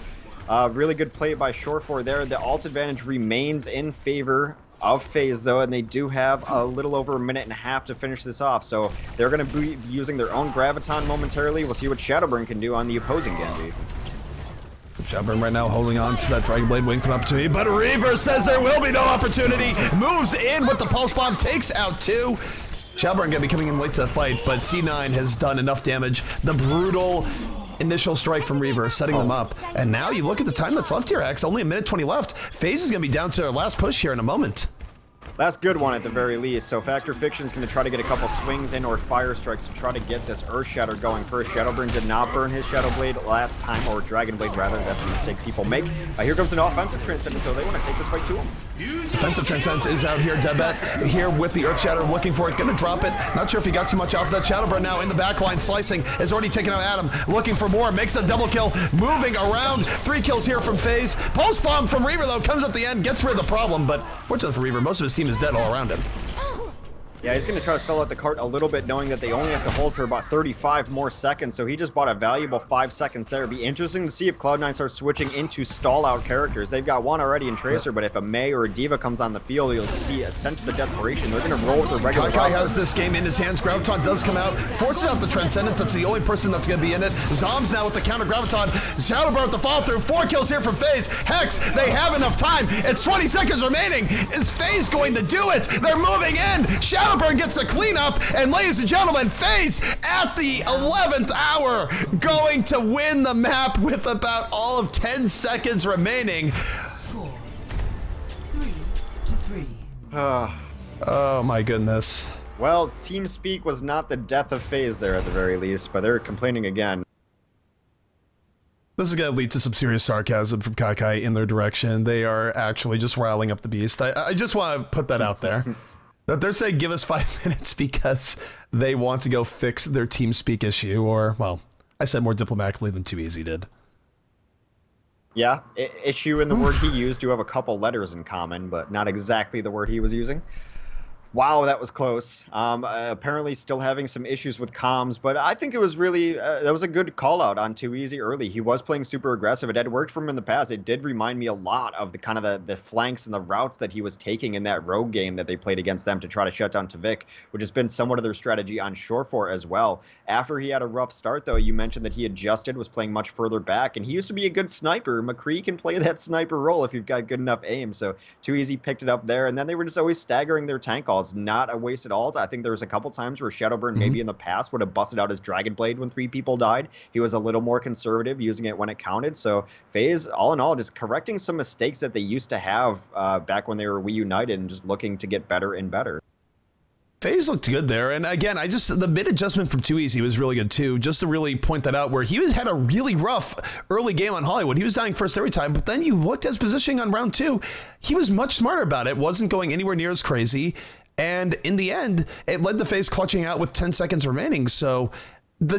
really good play by Shore4 there. The ult advantage remains in favor of FaZe though, and they do have a little over a minute and a half to finish this off, so they're going to be using their own Graviton momentarily. We'll see what Shadowburn can do on the opposing Genji. Shadowburn right now holding on to that Dragon Blade, waiting for an opportunity, but Reaver says there will be no opportunity. Moves in with the Pulse Bomb, takes out 2. Shadowburn gonna be coming in late to the fight, but C9 has done enough damage. The brutal initial strike from Reaver, setting them up. And now you look at the time that's left here, X, only a minute 20 left. FaZe is gonna be down to their last push here in a moment. That's a good one at the very least. So Factor Fiction's going to try to get a couple swings in or fire strikes to try to get this Earth Shatter going first. Shadowburn did not burn his Shadow Blade last time, or Dragon Blade rather. That's a mistake people make. Here comes an offensive Transcendence, so they want to take this fight to him. Defensive Transcendence is out here. Debet here with the Earth Shatter, looking for it. Going to drop it. Not sure if he got too much off that. Shadowburn now in the back line, slicing. Has already taken out Adam. Looking for more. Makes a double kill. Moving around. 3 kills here from FaZe. Pulse Bomb from Reaver, though, comes at the end. Gets rid of the problem, but fortunately for Reaver, most of his team is dead all around him. Yeah, he's going to try to stall out the cart a little bit, knowing that they only have to hold for about 35 more seconds, so he just bought a valuable 5 seconds there. It'd be interesting to see if Cloud9 starts switching into stall-out characters. They've got one already in Tracer, but if a Mei or a D.Va comes on the field, you'll see a sense of the desperation. They're going to roll with their regular Kai has this game in his hands. Graviton does come out, forces out the Transcendence. That's the only person that's going to be in it. Zombs now with the counter Graviton. Shadowburn with the follow-through. 4 kills here from FaZe. Hex, they have enough time. It's 20 seconds remaining. Is FaZe going to do it? They're moving in. Shadowburn gets the clean up, and ladies and gentlemen, FaZe at the 11th hour going to win the map with about all of 10 seconds remaining. Score 3-3. Oh my goodness. Well, TeamSpeak was not the death of FaZe there at the very least, but they're complaining again. This is going to lead to some serious sarcasm from Kai in their direction. They are actually just riling up the beast. I just want to put that out there. They're saying give us 5 minutes because they want to go fix their TeamSpeak issue, or, well, I said more diplomatically than Too Easy did. Yeah, issue and the word he used do have a couple letters in common, but not exactly the word he was using. Wow, that was close. Apparently still having some issues with comms, but I think it was really, that was a good call out on Too Easy early. He was playing super aggressive. It had worked for him in the past. It did remind me a lot of the kind of the flanks and the routes that he was taking in that rogue game that they played against them to try to shut down Tavik, which has been somewhat of their strategy on Shore 4 as well. After he had a rough start, though, you mentioned that he adjusted, was playing much further back, and he used to be a good sniper. McCree can play that sniper role if you've got good enough aim, so Too Easy picked it up there, and then they were just always staggering their tank ults. Not a wasted ult. I think there was a couple times where Shadowburn maybe in the past would have busted out his Dragon Blade when 3 people died. He was a little more conservative, using it when it counted. So FaZe, all in all, just correcting some mistakes that they used to have back when they were reunited and just looking to get better and better. FaZe looked good there, and again, the mid adjustment from Too Easy was really good too, just to really point that out, where he had a really rough early game on Hollywood. He was dying first every time, but then you looked at his positioning on round 2. He was much smarter about it, wasn't going anywhere near as crazy, and in the end, it led to FaZe clutching out with 10 seconds remaining, so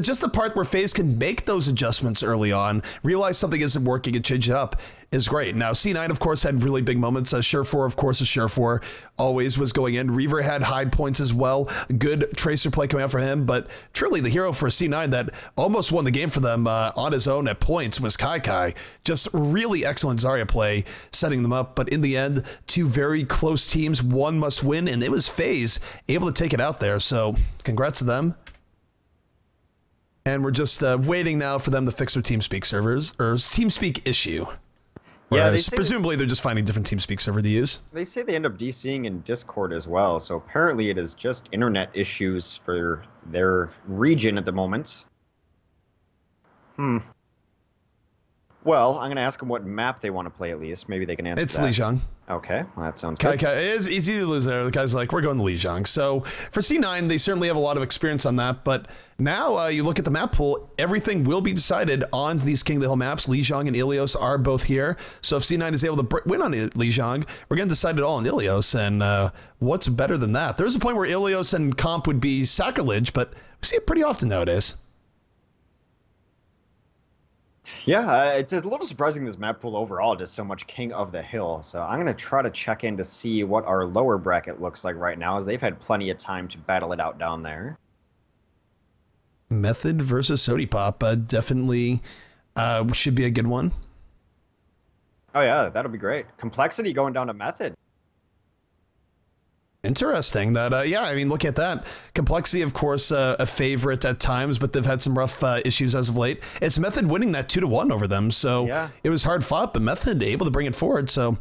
just the part where FaZe can make those adjustments early on, realize something isn't working and change it up, is great. Now, C9, of course, had really big moments. Share 4, of course, is Share 4, always was going in. Reaver had high points as well. Good Tracer play coming out for him, but truly the hero for C9 that almost won the game for them on his own at points was Kai. Just really excellent Zarya play, setting them up, but in the end, 2 very close teams, one must win, and it was FaZe able to take it out there, so congrats to them. And we're just waiting now for them to fix their TeamSpeak servers, or TeamSpeak issue. Yeah, presumably they're just finding different TeamSpeak server to use. They say they end up DCing in Discord as well, so apparently it is just internet issues for their region at the moment. Well, I'm going to ask them what map they want to play at least. Maybe they can answer that. It's Lijiang. Okay, well, that sounds good. It is easy to lose there. The guy's like, we're going to Lijiang. So for C9, they certainly have a lot of experience on that. But now you look at the map pool, everything will be decided on these King of the Hill maps. Lijiang and Ilios are both here. So if C9 is able to win on Lijiang, we're going to decide it all on Ilios. And what's better than that? There's a point where Ilios and comp would be sacrilege, but we see it pretty often nowadays. Yeah, it's a little surprising this map pool overall, just so much King of the Hill. So I'm going to try to check in to see what our lower bracket looks like right now, as they've had plenty of time to battle it out down there. Method versus Sodipop definitely should be a good one. Oh yeah, that'll be great. Complexity going down to Method. Interesting. That yeah, I mean, look at that. Complexity, of course, a favorite at times, but they've had some rough issues as of late. It's Method winning that 2-1 over them, so yeah. It was hard fought, but Method able to bring it forward. So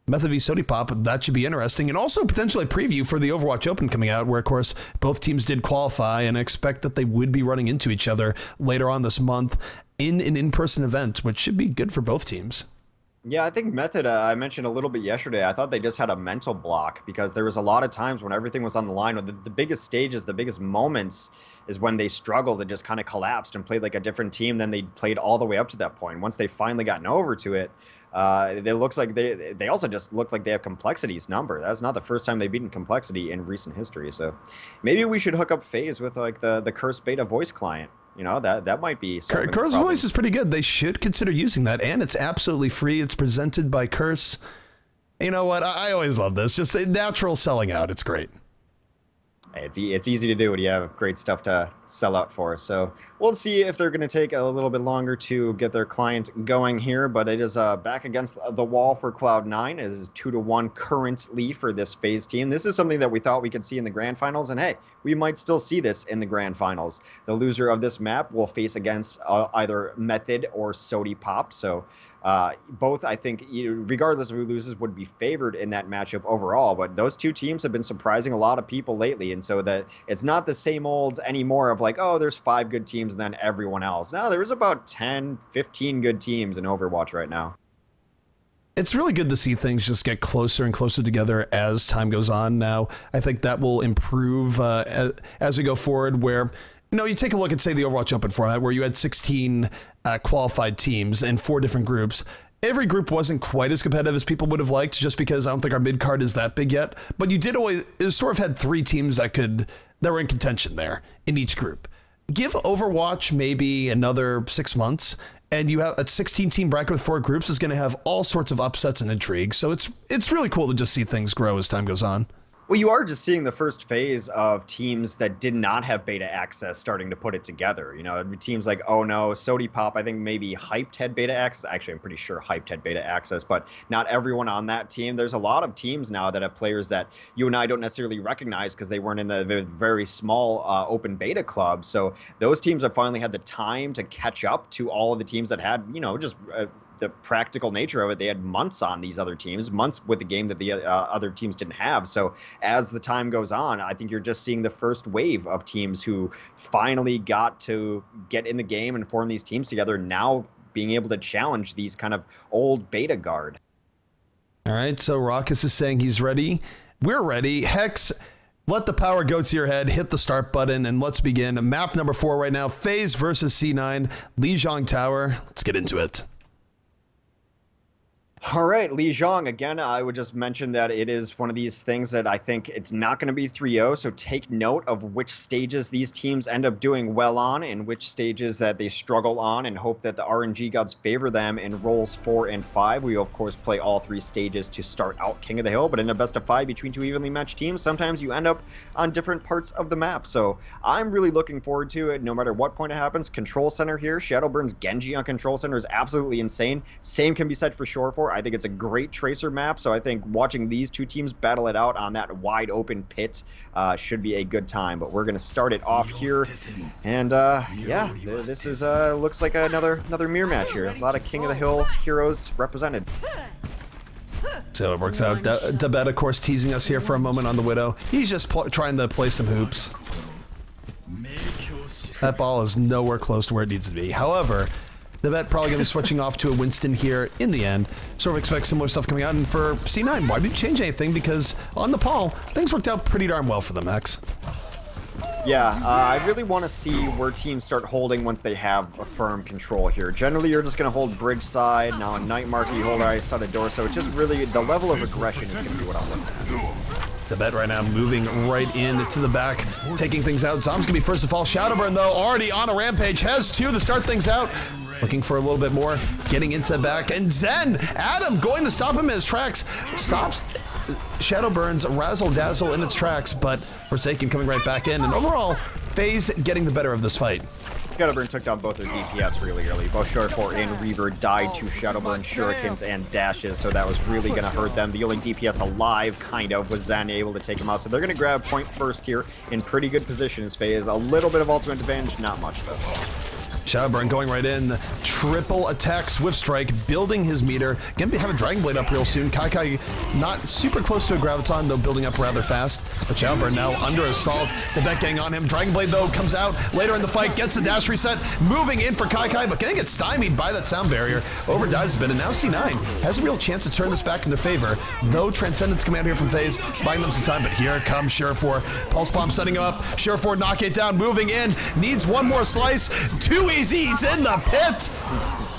Method v Sodipop, that should be interesting, and also potentially a preview for the Overwatch Open coming out, where of course both teams did qualify, and I expect that they would be running into each other later on this month in an in-person event, which should be good for both teams. Yeah, I think Method, I mentioned a little bit yesterday, I thought they just had a mental block because there was a lot of times when everything was on the line, or the biggest stages, the biggest moments is when they struggled and just kind of collapsed and played like a different team than they played all the way up to that point. Once they finally gotten over to it, it looks like they also just look like they have Complexity's number. That's not the first time they've beaten Complexity in recent history. So maybe we should hook up FaZe with like the Curse Beta voice client. You know, that might be something. Curse voice is pretty good. They should consider using that, and it's absolutely free. It's presented by Curse. You know what? I always love this. Just a natural selling out. It's great. It's easy to do when you have great stuff to sell out for. So we'll see if they're going to take a little bit longer to get their client going here. But it is back against the wall for Cloud9. It is 2-1 currently for this FaZe team. This is something that we thought we could see in the grand finals. And hey, we might still see this in the grand finals. The loser of this map will face against either Method or Sody Pop. So both, I think, regardless of who loses, would be favored in that matchup overall. But those two teams have been surprising a lot of people lately. And so that it's not the same old anymore of like, oh, there's 5 good teams and then everyone else. No, there's about 10, 15 good teams in Overwatch right now. It's really good to see things just get closer and closer together as time goes on. Now, I think that will improve as we go forward, where, you know, you take a look at, say, the Overwatch Open format, where you had 16 qualified teams in 4 different groups. Every group wasn't quite as competitive as people would have liked, just because I don't think our mid card is that big yet. But you did always sort of had 3 teams that were in contention there in each group. Give Overwatch maybe another 6 months, and you have a 16-team bracket with 4 groups is going to have all sorts of upsets and intrigue. So it's really cool to just see things grow as time goes on. Well, you are just seeing the first phase of teams that did not have beta access starting to put it together. You know, teams like, oh no, Sody Pop, I think maybe Hyped had beta access. Actually, I'm pretty sure Hyped had beta access, but not everyone on that team. There's a lot of teams now that have players that you and I don't necessarily recognize because they weren't in the very small open beta club. So those teams have finally had the time to catch up to all of the teams that had, you know, just the practical nature of it. They had months on these other teams, months with the game that the other teams didn't have. So as the time goes on, I think you're just seeing the first wave of teams who finally got to get in the game and form these teams together, now being able to challenge these kind of old beta guard. All right, so Raucus is saying he's ready. We're ready. Hex, let the power go to your head, hit the start button, and let's begin. Map number 4 right now, FaZe versus C9, Lijiang Tower. Let's get into it. All right, Lijiang, again, I would just mention that it is one of these things that I think it's not going to be 3-0, so take note of which stages these teams end up doing well on and which stages that they struggle on, and hope that the RNG gods favor them in rolls 4 and 5. We, of course, play all 3 stages to start out King of the Hill, but in a best of 5 between 2 evenly matched teams, sometimes you end up on different parts of the map. So I'm really looking forward to it, no matter what point it happens. Control Center here, Shadowburn's Genji on Control Center is absolutely insane. Same can be said for Shore 4. I think it's a great Tracer map, so I think watching these 2 teams battle it out on that wide open pit should be a good time. But we're going to start it off here, and yeah, this is looks like another mirror match here. A lot of King of the Hill heroes represented. So it works out. Dabet, of course, teasing us here for a moment on the Widow. He's just trying to play some hoops. That ball is nowhere close to where it needs to be. However, Dabet probably going to be switching off to a Winston here in the end. Sort of expect similar stuff coming out. And for C9, why did you change anything? Because on Nepal, things worked out pretty darn well for them, X. Yeah, I really want to see where teams start holding once they have a firm control here. Generally, you're just going to hold bridge side. Now on Night Market, you hold right side of door. So it's just really, the level of aggression is going to be what I'm looking at. Dabet right now moving right into the back, taking things out. Zom's going to be first to fall. Shadowburn, though, already on a rampage. Has 2 to start things out. Looking for a little bit more, getting into the back, and Zen, Adam going to stop him in his tracks, stops Shadowburn's Razzle Dazzle in its tracks, but Forsaken coming right back in, and overall, FaZe getting the better of this fight. Shadowburn took down both their DPS really early. Both Shore 4 and Reaver died to Shadowburn shurikens and dashes, so that was really going to hurt them. The only DPS alive, kind of, was Zen able to take him out, so they're going to grab point first here in pretty good position as FaZe. A little bit of ultimate advantage, not much though. Shadowburn going right in. Triple attack, Swift Strike, building his meter. Gonna have a Dragon Blade up real soon. Kai not super close to a Graviton, though building up rather fast. But Shadowburn now under assault. The bet gang on him. Dragon Blade, though, comes out later in the fight, gets the dash reset, moving in for Kai, but gonna get stymied by that sound barrier. Overdives a bit, and now C9 has a real chance to turn this back in their favor. Though Transcendence come out here from FaZe, buying them some time, but here comes Sheriff4. Pulse Bomb setting him up. Sheriff4 knock it down, moving in, needs one more slice. Too easy, he's in the pit!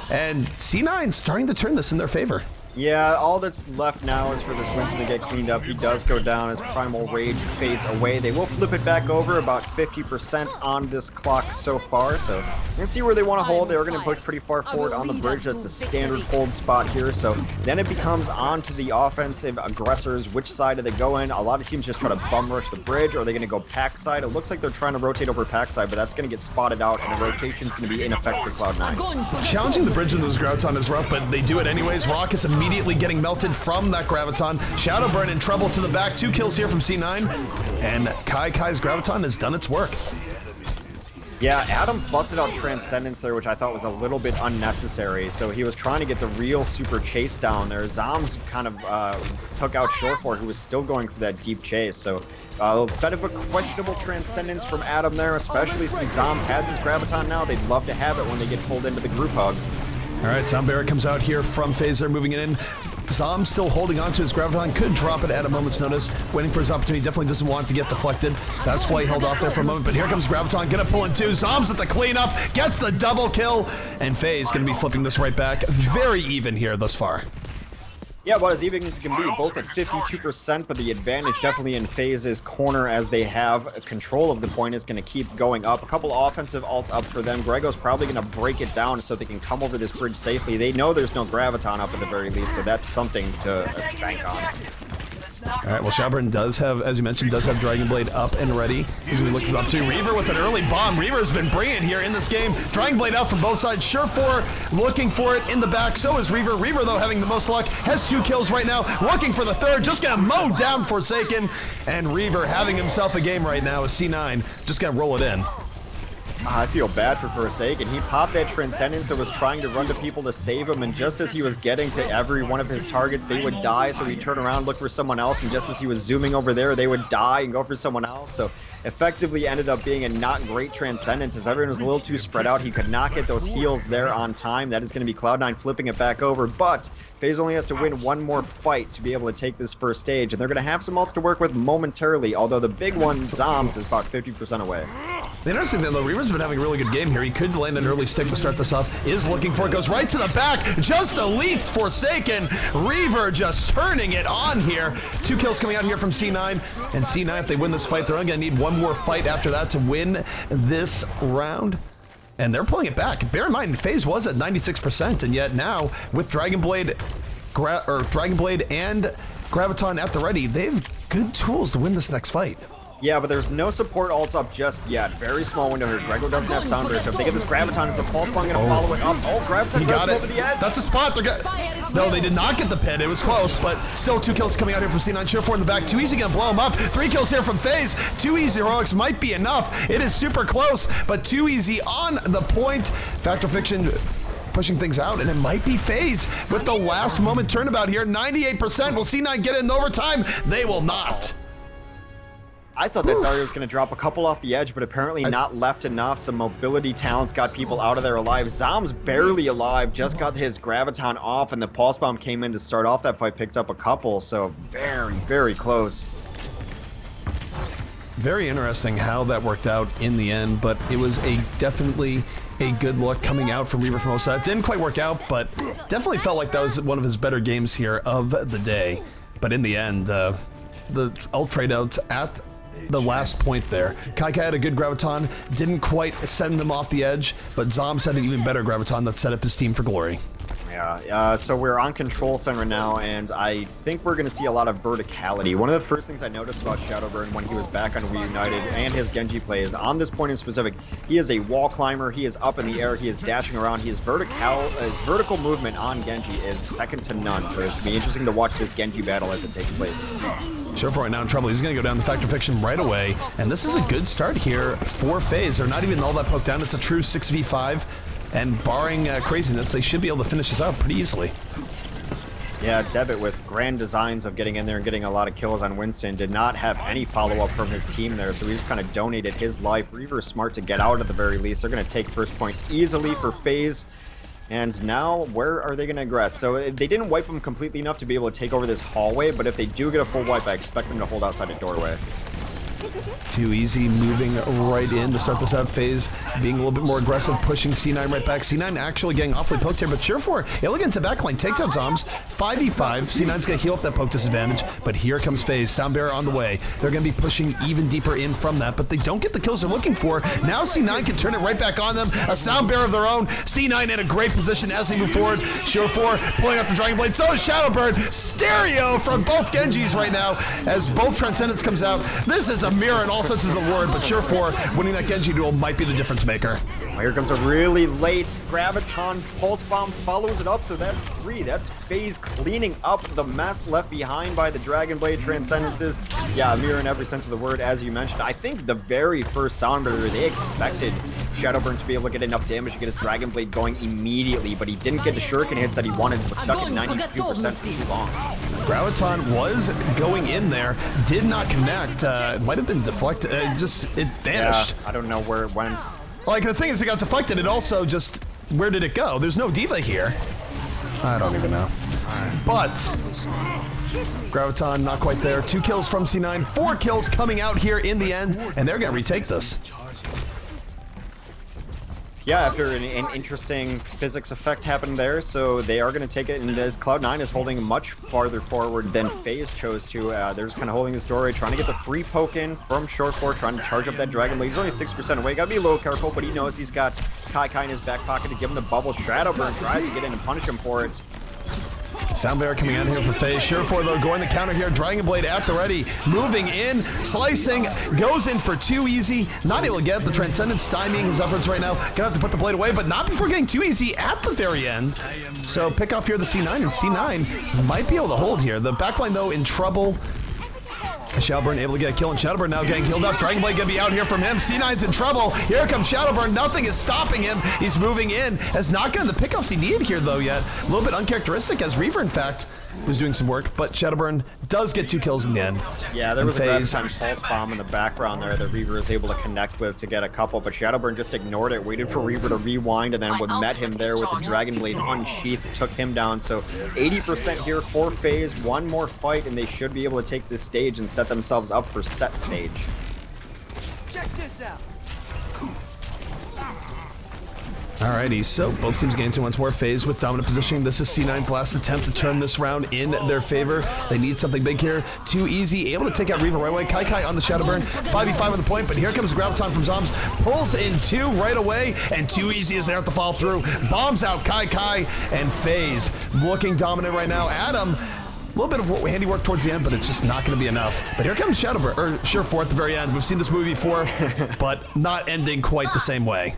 And C9 starting to turn this in their favor. Yeah, all that's left now is for this Winston to get cleaned up. He does go down as Primal Rage fades away. They will flip it back over, about 50% on this clock so far. So we're going to see where they want to hold. They're going to push pretty far forward on the bridge. That's a standard hold spot here. So then it becomes on to the offensive aggressors. Which side do they go in? A lot of teams just try to bum rush the bridge, or are they going to go pack side? It looks like they're trying to rotate over pack side, but that's going to get spotted out, and the rotation's going to be in effect for Cloud9. Challenging the bridge with those Graviton is rough, but they do it anyways. Raucous immediately getting melted from that Graviton. Shadowburn in trouble to the back. 2 kills here from C9. And Kai's Graviton has done its work. Yeah, Adam busted out Transcendence there, which I thought was a little bit unnecessary. So he was trying to get the real super chase down there. Zoms kind of took out Short4, who was still going for that deep chase. So a bit of a questionable Transcendence from Adam there, especially since Zoms has his Graviton now. They'd love to have it when they get pulled into the group hug. All right, Sound Barrier comes out here from FaZe. They're moving it in. Zom still holding on to his Graviton, could drop it at a moment's notice, waiting for his opportunity, definitely doesn't want it to get deflected. That's why he held off there for a moment, but here comes Graviton, gonna pull in 2. Zom's at the cleanup, gets the double kill, and FaZe gonna be flipping this right back. Very even here thus far. Yeah, about as even as it can be, both at 52%, but the advantage definitely in FaZe's corner as they have control of the point is going to keep going up. A couple offensive ults up for them. Grego's probably going to break it down so they can come over this bridge safely. They know there's no Graviton up at the very least, so that's something to bank on. All right, well, Shadowburn does have, as you mentioned, does have Dragon Blade up and ready. He's going to be looking up to Reaver with an early bomb. Reaver's been brilliant here in this game. Dragon Blade up from both sides. Sheriff4 looking for it in the back. So is Reaver. Reaver, though, having the most luck, has 2 kills right now. Looking for the third. Just going to mow down Forsaken. And Reaver having himself a game right now as C9. Just going to roll it in. I feel bad for Forsaken. He popped that Transcendence and was trying to run to people to save him, and just as he was getting to every one of his targets, they would die, so he'd turn around, look for someone else, and just as he was zooming over there, they would die and go for someone else. So effectively ended up being a not great Transcendence as everyone was a little too spread out. He could not get those heals there on time. That is going to be Cloud9 flipping it back over, but FaZe only has to win one more fight to be able to take this first stage, and they're going to have some ults to work with momentarily, although the big one, Zoms, is about 50% away. The interesting thing, though, Reaver's been having a really good game here. He could land an early stick to start this off. Is looking for it. Goes right to the back. Just elites Forsaken. Reaver just turning it on here. 2 kills coming out here from C9. And C9, if they win this fight, they're only going to need one more fight after that to win this round. And they're pulling it back. Bear in mind, FaZe was at 96%, and yet now, with Dragon Blade and Graviton at the ready, they have good tools to win this next fight. Yeah, but there's no support ults up just yet. Very small window here. Grego doesn't have sound barrier, so if they get this Graviton, is a false bomb going to follow it up? Oh, Graviton goes over the edge. That's a spot. No, they did not get the pin. It was close, but still 2 kills coming out here from C9. Sheriff4 in the back. Too easy going to blow him up. 3 kills here from FaZe. Too easy heroics might be enough. It is super close, but too easy on the point. Factor Fiction pushing things out, and it might be FaZe with the last moment turnabout here. 98%. Will C9 get it in overtime? They will not. I thought that Zarya was going to drop a couple off the edge, but apparently not left enough. Some mobility talents got people out of there alive. Zom's barely alive, just got his Graviton off, and the Pulse Bomb came in to start off that fight, picked up a couple, so very, very close. Very interesting how that worked out in the end, but it was definitely a good look coming out from Reaver from Osa. It didn't quite work out, but definitely felt like that was one of his better games here of the day. But in the end, the ult trade outs at the last point there. Kai had a good Graviton, didn't quite send them off the edge, but Zom had an even better Graviton that set up his team for glory. Yeah, so we're on Control Center now, and I think we're going to see a lot of verticality. One of the first things I noticed about Shadowburn when he was back on Reunited and his Genji play is, on this point in specific, he is a wall climber, he is up in the air, he is dashing around, his vertical movement on Genji is second to none, so it's going to be interesting to watch this Genji battle as it takes place. Surefour right now in trouble. He's going to go down the Factor Fiction right away. And this is a good start here for FaZe. They're not even all that poked down. It's a true 6v5. And barring craziness, they should be able to finish this out pretty easily. Yeah, Debit with grand designs of getting in there and getting a lot of kills on Winston did not have any follow-up from his team there, so he just kind of donated his life. Reaver's smart to get out at the very least. They're going to take first point easily for FaZe. And now, where are they going to aggress? So they didn't wipe them completely enough to be able to take over this hallway, but if they do get a full wipe, I expect them to hold outside a doorway. Too easy, moving right in to start this out. FaZe being a little bit more aggressive, pushing C9 right back. C9 actually getting awfully poked here, but Surefour, elegant to backline, takes out Zombs. 5v5. C9's going to heal up that poke disadvantage, but here comes FaZe. Soundbearer on the way. They're going to be pushing even deeper in from that, but they don't get the kills they're looking for. Now C9 can turn it right back on them. A Soundbearer of their own. C9 in a great position as they move forward. Surefour pulling up the Dragon Blade. So is Shadowburn. Stereo from both Genjis right now as both Transcendence comes out. This is a mirror in all senses of the word, but Surefour winning that Genji duel might be the difference maker. Well, here comes a really late Graviton Pulse Bomb, follows it up, so that's 3. That's FaZe cleaning up the mess left behind by the Dragon Blade Transcendences. Yeah, a mirror in every sense of the word, as you mentioned. I think the very first Soundbearer, they expected Shadowburn to be able to get enough damage to get his Dragon Blade going immediately, but he didn't get the shuriken hits that he wanted. Was stuck at 92% for too long. Graviton was going in there, did not connect. It might have been deflected. It vanished. Yeah, I don't know where it went. Like, the thing is, it got deflected. It also just, where did it go? There's no diva here. I don't even know. But Graviton not quite there. 2 kills from C9, 4 kills coming out here in the end, and they're going to retake this. Yeah, after an interesting physics effect happened there, so they are going to take it, and as Cloud9 is holding much farther forward than FaZe chose to. They're just kind of holding this doorway, trying to get the free poke in from Surefour, trying to charge up that Dragon Blade. He's only 6% away, gotta be a little careful, but he knows he's got Kai in his back pocket to give him the bubble. Shadowburn tries to get in and punish him for it. Soundbearer coming out here for FaZe. Surefour, though, going the counter here. Dragon Blade at the ready. Moving in, slicing, goes in for too easy. Not able to get the Transcendence, stymieing his efforts right now. Gonna have to put the blade away, but not before getting too easy at the very end. So pick off here the C9, and C9 might be able to hold here. The backline, though, in trouble. Shadowburn able to get a kill, and Shadowburn now getting healed up. Dragon Blade gonna be out here from him. C9's in trouble. Here comes Shadowburn. Nothing is stopping him. He's moving in. Has not gotten the pickups he needed here, though, yet. A little bit uncharacteristic, as Reaver, in fact, was doing some work, but Shadowburn does get 2 kills in the end. Yeah, there was a Graviton Pulse Bomb in the background there that Reaver was able to connect with to get a couple, but Shadowburn just ignored it, waited for Reaver to rewind, and then what met him there with the Dragon Blade unsheathed took him down. So 80% here for FaZe, 1 more fight, and they should be able to take this stage and set themselves up for set stage. Check this out. Alrighty, so both teams getting into once more. FaZe with dominant positioning. This is C9's last attempt to turn this round in their favor. They need something big here. Too easy, able to take out Reaver right away. Kai on the Shadowburn, 5v5 on the point, but here comes Graviton from Zombs. Pulls in 2 right away, and Too Easy is there to fall through. Bombs out Kai, and FaZe looking dominant right now. Adam, a little bit of handiwork towards the end, but it's just not going to be enough. But here comes Shadowburn, or Surefour at the very end. We've seen this movie before, but not ending quite the same way.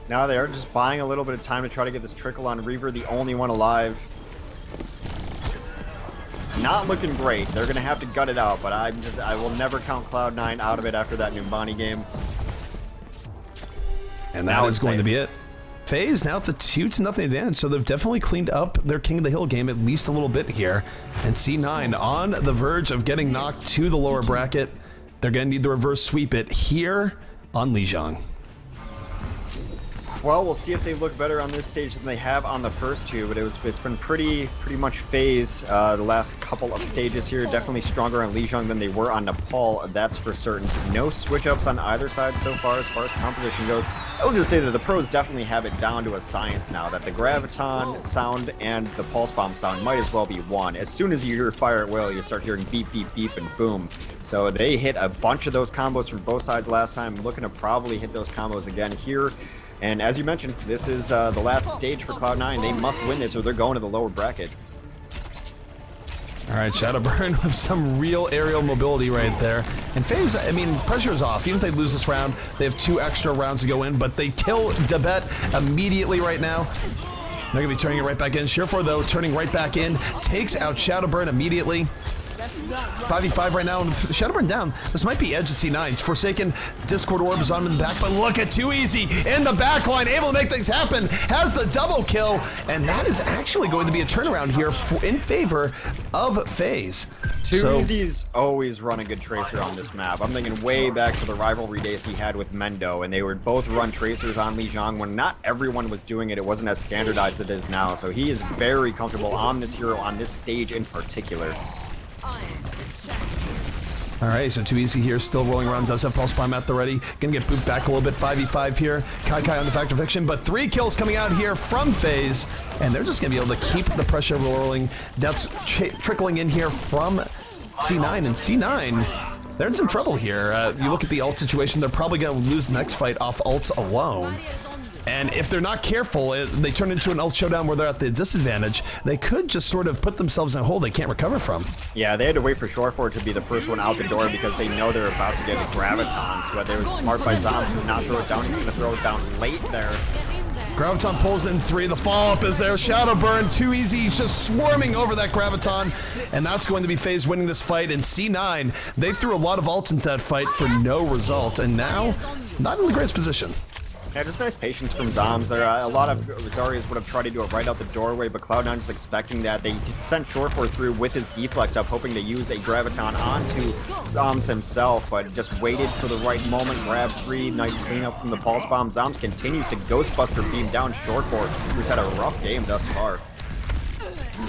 Now they are just buying a little bit of time to try to get this trickle on Reaver, the only one alive. Not looking great. They're going to have to gut it out, but I will never count Cloud9 out of it after that Numbani game. And that is going to be it. FaZe now at the 2-0 advantage, so they've definitely cleaned up their King of the Hill game at least a little bit here. And C9 on the verge of getting knocked to the lower bracket. They're going to need the reverse sweep it here on Lijiang. Well, we'll see if they look better on this stage than they have on the first 2, but it's been pretty much FaZe the last couple of stages here. Definitely stronger on Lijiang than they were on Nepal, that's for certain. No switch-ups on either side so far as composition goes. I will just say that the pros definitely have it down to a science now, that the Graviton sound and the Pulse Bomb sound might as well be one. As soon as you hear fire at will, you start hearing beep, beep, beep, and boom. So they hit a bunch of those combos from both sides last time, looking to probably hit those combos again here. And as you mentioned, this is the last stage for Cloud9. They must win this or they're going to the lower bracket. All right, Shadowburn with some real aerial mobility right there. And FaZe, I mean, pressure is off. Even if they lose this round, they have 2 extra rounds to go in, but they kill Debet immediately right now. They're going to be turning it right back in. Surefour, though, turning right back in, takes out Shadowburn immediately. 5v5 right now, and Shadowburn down. This might be edge of C9. Forsaken, Discord Orb is on him in the back, but look at Too Easy in the back line, able to make things happen, has the double kill, and that is actually going to be a turnaround here in favor of FaZe. Too Easy's always run a good tracer on this map. I'm thinking way back to the rivalry days he had with Mendo, and they would both run tracers on Lijiang when not everyone was doing it. It wasn't as standardized as it is now, so he is very comfortable on this hero, on this stage in particular. Alright, so Too Easy here, still rolling around, does have Pulse Bomb at the ready. Gonna get booped back a little bit, 5v5 here. Kai on the Factor Fiction, but 3 kills coming out here from FaZe, and they're just gonna be able to keep the pressure rolling. That's trickling in here from C9, and C9, they're in some trouble here. You look at the ult situation, they're probably gonna lose the next fight off ults alone. And if they're not careful, they turn into an ult showdown where they're at the disadvantage. They could just sort of put themselves in a hole they can't recover from. Yeah, they had to wait for Shoreford to be the first one out the door because they know they're about to get a Graviton. So they were smart by Zombs to not throw it down. He's going to throw it down late there. Graviton pulls in 3. The follow-up is there. Shadowburn, Too Easy, just swarming over that Graviton. And that's going to be FaZe winning this fight. And C9, they threw a lot of ults into that fight for no result. And now, not in the greatest position. Yeah, just nice patience from Zombs there. A lot of Zarya's would have tried to do it right out the doorway, but Cloud9 just expecting that. They sent Shoreford through with his deflect up, hoping to use a Graviton onto Zombs himself, but just waited for the right moment, grabbed 3, nice cleanup from the Pulse Bomb. Zombs continues to Ghostbuster beam down Shoreford, who's had a rough game thus far.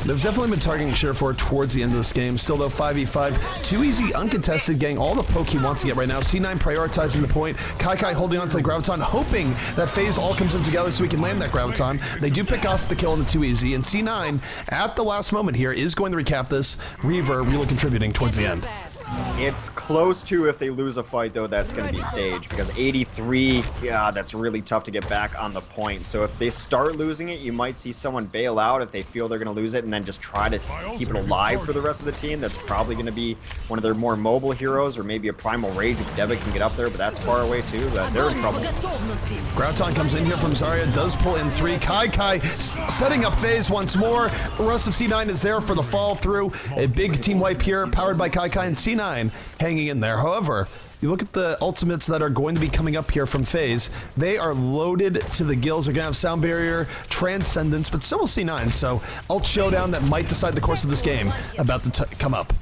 They've definitely been targeting Shoreford towards the end of this game. Still though, 5v5. Too Easy, uncontested, getting all the poke he wants to get right now. C9 prioritizing the point. Kai holding on to the Graviton, hoping that FaZe all comes in together so we can land that Graviton. They do pick off the kill on the Too Easy, and C9, at the last moment here, is going to recap this. Reaver really contributing towards the end. It's close to, if they lose a fight, though, that's going to be staged, because 83, yeah, that's really tough to get back on the point. So if they start losing it, you might see someone bail out if they feel they're going to lose it, and then just try to keep it alive for the rest of the team. That's probably going to be one of their more mobile heroes, or maybe a Primal Rage if Devitt can get up there, but that's far away too. They're in trouble. Graviton comes in here from Zarya, does pull in 3. Kai setting up FaZe once more. The rest of C9 is there for the fall through. A big team wipe here, powered by Kai and C9. Hanging in there. However, you look at the ultimates that are going to be coming up here from FaZe, they are loaded to the gills. They're going to have Sound Barrier, Transcendence, but still C9, so ult showdown that might decide the course of this game about to come up.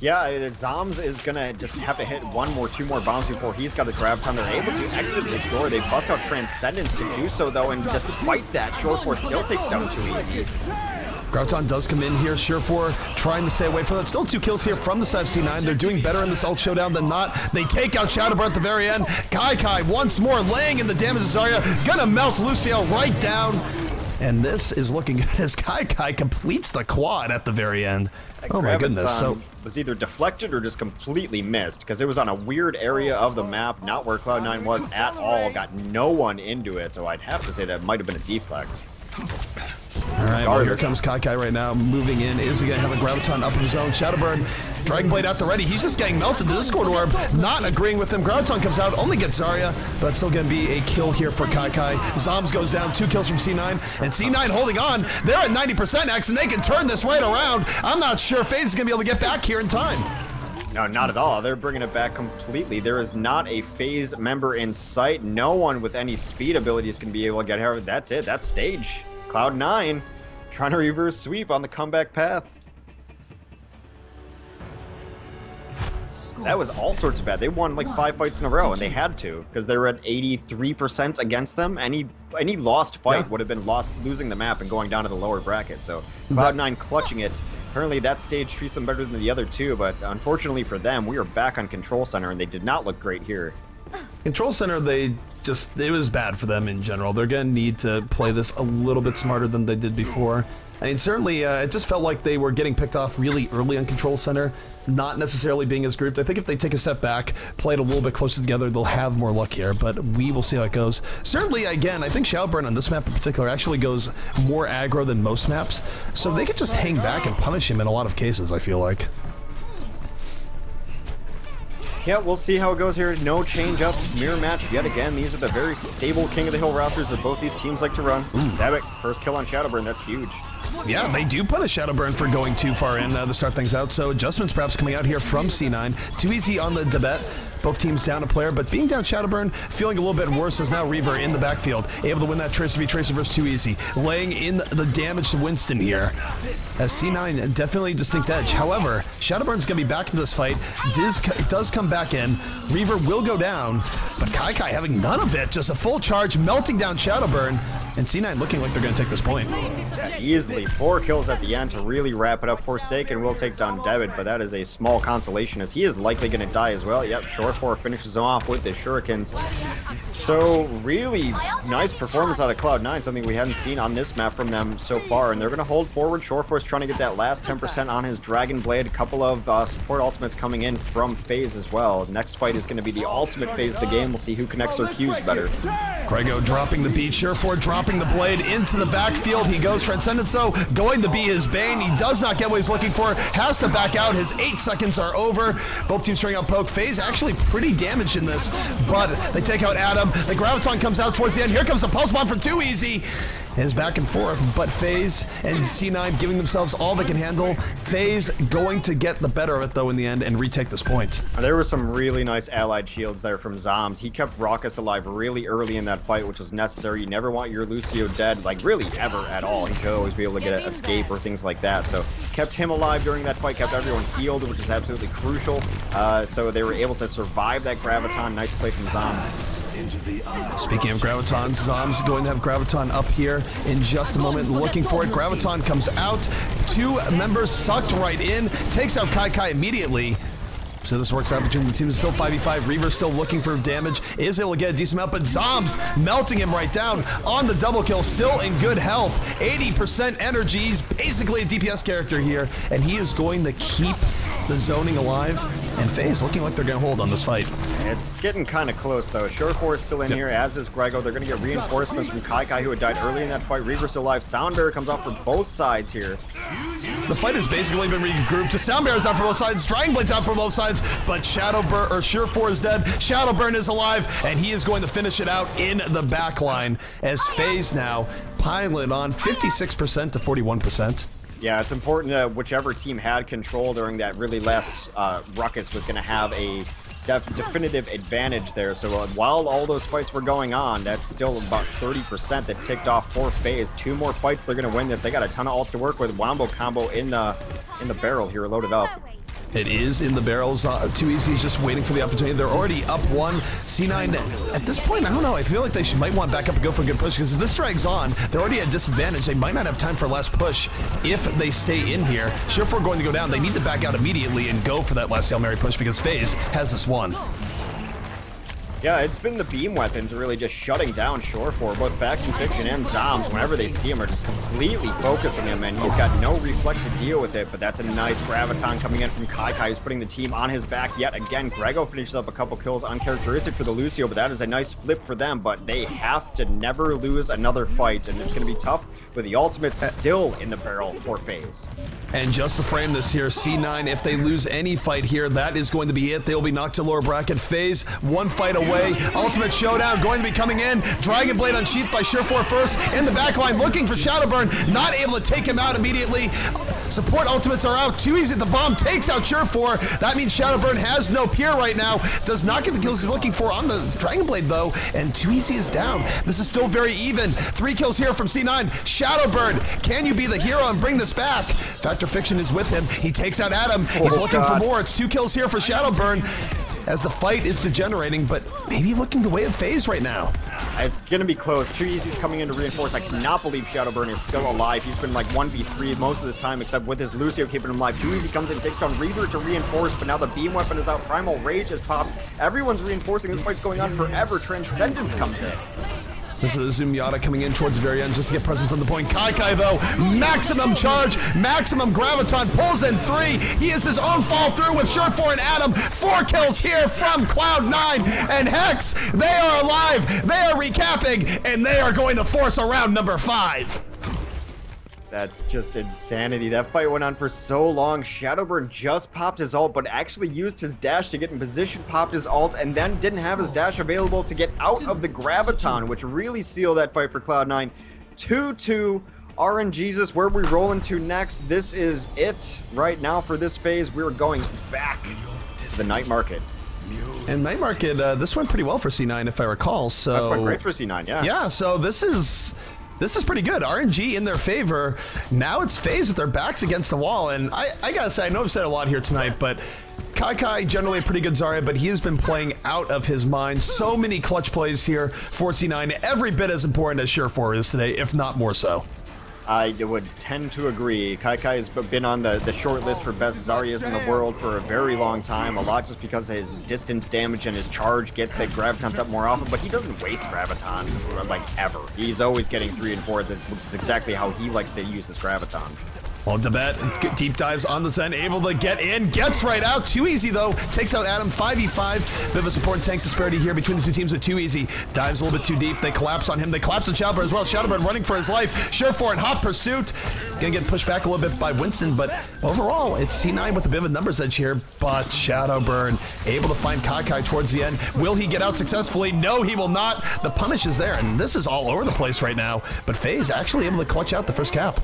Yeah, Zombs is gonna just have to hit 1 more, 2 more bombs before he's got the Graviton. They're able to exit this door. They bust out Transcendence to do so, though, and despite that, Shoreford still takes down Too Easy. Graviton does come in here, Shoreford trying to stay away from that. Still 2 kills here from the side of C9. They're doing better in this ult showdown than not. They take out Shadowburn at the very end. Kai once more laying in the damage of Zarya. Gonna melt Lucio right down. And this is looking good as Kai completes the quad at the very end. Oh my goodness. So was either deflected or just completely missed, because it was on a weird area of the map, not where Cloud9 was at all. Got no one into it, so I'd have to say that might have been a deflect. Alright, well, here comes Kai right now, moving in. Is he going to have a Graviton up in his own? Shadowburn, Dragon Blade at the ready. He's just getting melted. The Discord Orb not agreeing with him. Graviton comes out, only gets Zarya, but it's still going to be a kill here for Kai. Zombs goes down, 2 kills from C9, and C9 holding on. They're at 90% X, and they can turn this right around. I'm not sure FaZe is going to be able to get back here in time. No, not at all. They're bringing it back completely. There is not a FaZe member in sight. No one with any speed abilities can be able to get here. That's it. That's stage. Cloud9 trying to reverse sweep on the comeback path. That was all sorts of bad. They won like 5 fights in a row, and they had to, because they were at 83% against them. Any lost fight would have been losing the map and going down to the lower bracket. So Cloud9 clutching it. Apparently that stage treats them better than the other 2, but unfortunately for them, we are back on Control Center, and they did not look great here. Control Center, it was bad for them in general. They're going to need to play this a little bit smarter than they did before. I mean, certainly, it just felt like they were getting picked off really early on Control Center, not necessarily being as grouped. I think if they take a step back, play it a little bit closer together, they'll have more luck here, but we will see how it goes. Certainly, again, I think Shadowburn on this map in particular actually goes more aggro than most maps, so they could just hang back and punish him in a lot of cases, I feel like. Yeah, we'll see how it goes here. No change up, mirror match yet again. These are the very stable King of the Hill rosters that both these teams like to run. Dabbit, first kill on Shadowburn, that's huge. Yeah, they do punish Shadowburn for going too far in to start things out, so adjustments perhaps coming out here from C9. Too easy on the Debet. Both teams down a player, but being down Shadowburn, feeling a little bit worse as now Reaver in the backfield, able to win that Tracer v Tracer versus Too Easy, laying in the damage to Winston here. As C9 definitely a distinct edge. However, Shadowburn's gonna be back into this fight. Diz does come back in. Reaver will go down, but Kai having none of it, just a full charge, melting down Shadowburn, and C9 looking like they're gonna take this point. Yeah, easily 4 kills at the end to really wrap it up. Forsaken will take down David, but that is a small consolation as he is likely gonna die as well. Yep, Shore 4 finishes him off with the shurikens. So really nice performance out of Cloud9, something we hadn't seen on this map from them so far, and they're gonna hold forward. Shore 4 is trying to get that last 10% on his Dragon Blade. A couple of support ultimates coming in from FaZe as well. Next fight is gonna be the ultimate phase of the game. We'll see who connects their Qs better. Grego dropping the beat, Shore 4 dropping the blade into the backfield. He goes Transcendence though, going to be his bane. He does not get what he's looking for, has to back out. His 8 seconds are over. Both teams throwing out poke. FaZe actually pretty damaged in this, but they take out Adam. The Graviton comes out towards the end. Here comes the Pulse Bomb from Too Easy. Is back and forth, but FaZe and C9 giving themselves all they can handle. FaZe going to get the better of it though in the end and retake this point. There were some really nice allied shields there from Zoms. He kept Raucus alive really early in that fight, which was necessary. You never want your Lucio dead, like really ever at all. He should always be able to get an escape or things like that. So kept him alive during that fight, kept everyone healed, which is absolutely crucial. So they were able to survive that Graviton. Nice play from Zoms. Speaking of Graviton, Zoms going to have Graviton up here in just a moment, looking for it. Graviton comes out, 2 members sucked right in, takes out Kai immediately. So this works out between the teams. Still 5v5. Reaver still looking for damage. Is able to get a decent amount, but Zoms melting him right down on the double kill. Still in good health. 80% energy. He's basically a DPS character here, and he is going to keep the zoning alive. And FaZe looking like they're going to hold on this fight. It's getting kind of close though. Shore 4 is still in here, as is Grego. They're going to get reinforcements from Kai who had died early in that fight. Reaver's still alive. Soundbearer comes off for both sides here. The fight has basically been regrouped. Soundbearer is out for both sides. Dragon Blade's out for both sides, but Shadowburn, or Shore 4 is dead. Shadowburn is alive, and he is going to finish it out in the back line as FaZe now pilot on 56% to 41%. Yeah, it's important that whichever team had control during that really last ruckus was going to have a definitive advantage there. So while all those fights were going on, that's still about 30% that ticked off for FaZe. 2 more fights, they're going to win this. They got a ton of ults to work with. Wombo combo in the barrel here, loaded up. It is in the barrels. Too Easy is just waiting for the opportunity. They're already up 1. C9, at this point, I don't know. I feel like they might want to back up and go for a good push, because if this drags on, they're already at disadvantage. They might not have time for a last push if they stay in here. Sure, if we're going to go down, they need to back out immediately and go for that last Hail Mary push, because FaZe has this one. Yeah, it's been the beam weapons really just shutting down Shore 4. Both Faction Fiction and Zoms, whenever they see him, are just completely focusing him, and he's got no reflect to deal with it. But that's a nice Graviton coming in from Kai, who's putting the team on his back yet again. Grego finishes up a couple kills, uncharacteristic for the Lucio, but that is a nice flip for them. But they have to never lose another fight, and it's going to be tough with the ultimates still in the barrel for FaZe. And just to frame this here, C9, if they lose any fight here, that is going to be it. They will be knocked to lower bracket. FaZe, 1 fight away. Ultimate showdown going to be coming in. Dragon Blade unsheathed by Shore 4 first. In the backline, looking for Shadowburn. Not able to take him out immediately. Support ultimates are out. Too Easy. The bomb takes out Shore 4. That means Shadowburn has no peer right now. Does not get the kills he's looking for on the Dragon Blade though. And Too Easy is down. This is still very even. 3 kills here from C9. Shadowburn, can you be the hero and bring this back? Factor Fiction is with him. He takes out Adam. He's looking for more. It's 2 kills here for Shadowburn as the fight is degenerating, but maybe looking the way of FaZe right now. It's going to be close. Too Easy's coming in to reinforce. I cannot believe Shadowburn is still alive. He's been like 1v3 most of this time, except with his Lucio keeping him alive. Too Easy comes in, takes down Reaver to reinforce, but now the beam weapon is out. Primal Rage has popped. Everyone's reinforcing. This fight's going on forever. Transcendence comes in. This is Zumyata coming in towards the very end just to get presence on the point. Kai though, maximum charge, maximum Graviton, pulls in 3. He is his own fall through with Shore 4 and Adam. 4 kills here from Cloud9 and Hex. They are alive, they are recapping, and they are going to force a round number 5. That's just insanity. That fight went on for so long. Shadowburn just popped his ult, but actually used his dash to get in position, popped his ult, and then didn't have his dash available to get out of the Graviton, which really sealed that fight for Cloud9. 2-2. RNGesus, where we roll into next. This is it right now for this phase. We're going back to the Night Market. And Night Market, this went pretty well for C9, if I recall. So that's went great for C9, yeah. Yeah, so this is pretty good. RNG in their favor. Now it's FaZe with their backs against the wall. And I gotta say, I know I've said a lot here tonight, but Kai generally a pretty good Zarya, but he has been playing out of his mind. So many clutch plays here for C9. Every bit as important as Surefour is today, if not more so. I would tend to agree. Kai has been on the short list for best Zaryas in the world for a very long time. A lot just because his distance damage and his charge gets that Gravitons up more often, but he doesn't waste Gravitons, like, ever. He's always getting 3 and 4, which is exactly how he likes to use his Gravitons. Well, Debet deep dives on the Zen, able to get in, gets right out. Too Easy, though, takes out Adam. 5v5. Bit of a support and tank disparity here between the two teams with Too Easy. Dives a little bit too deep. They collapse on him. They collapse on Shadowburn as well. Shadowburn running for his life. Surefour in hot pursuit. Gonna get pushed back a little bit by Winston, but overall, it's C9 with a bit of a numbers edge here. But Shadowburn able to find Kai towards the end. Will he get out successfully? No, he will not. The punish is there, and this is all over the place right now. But FaZe actually able to clutch out the first cap.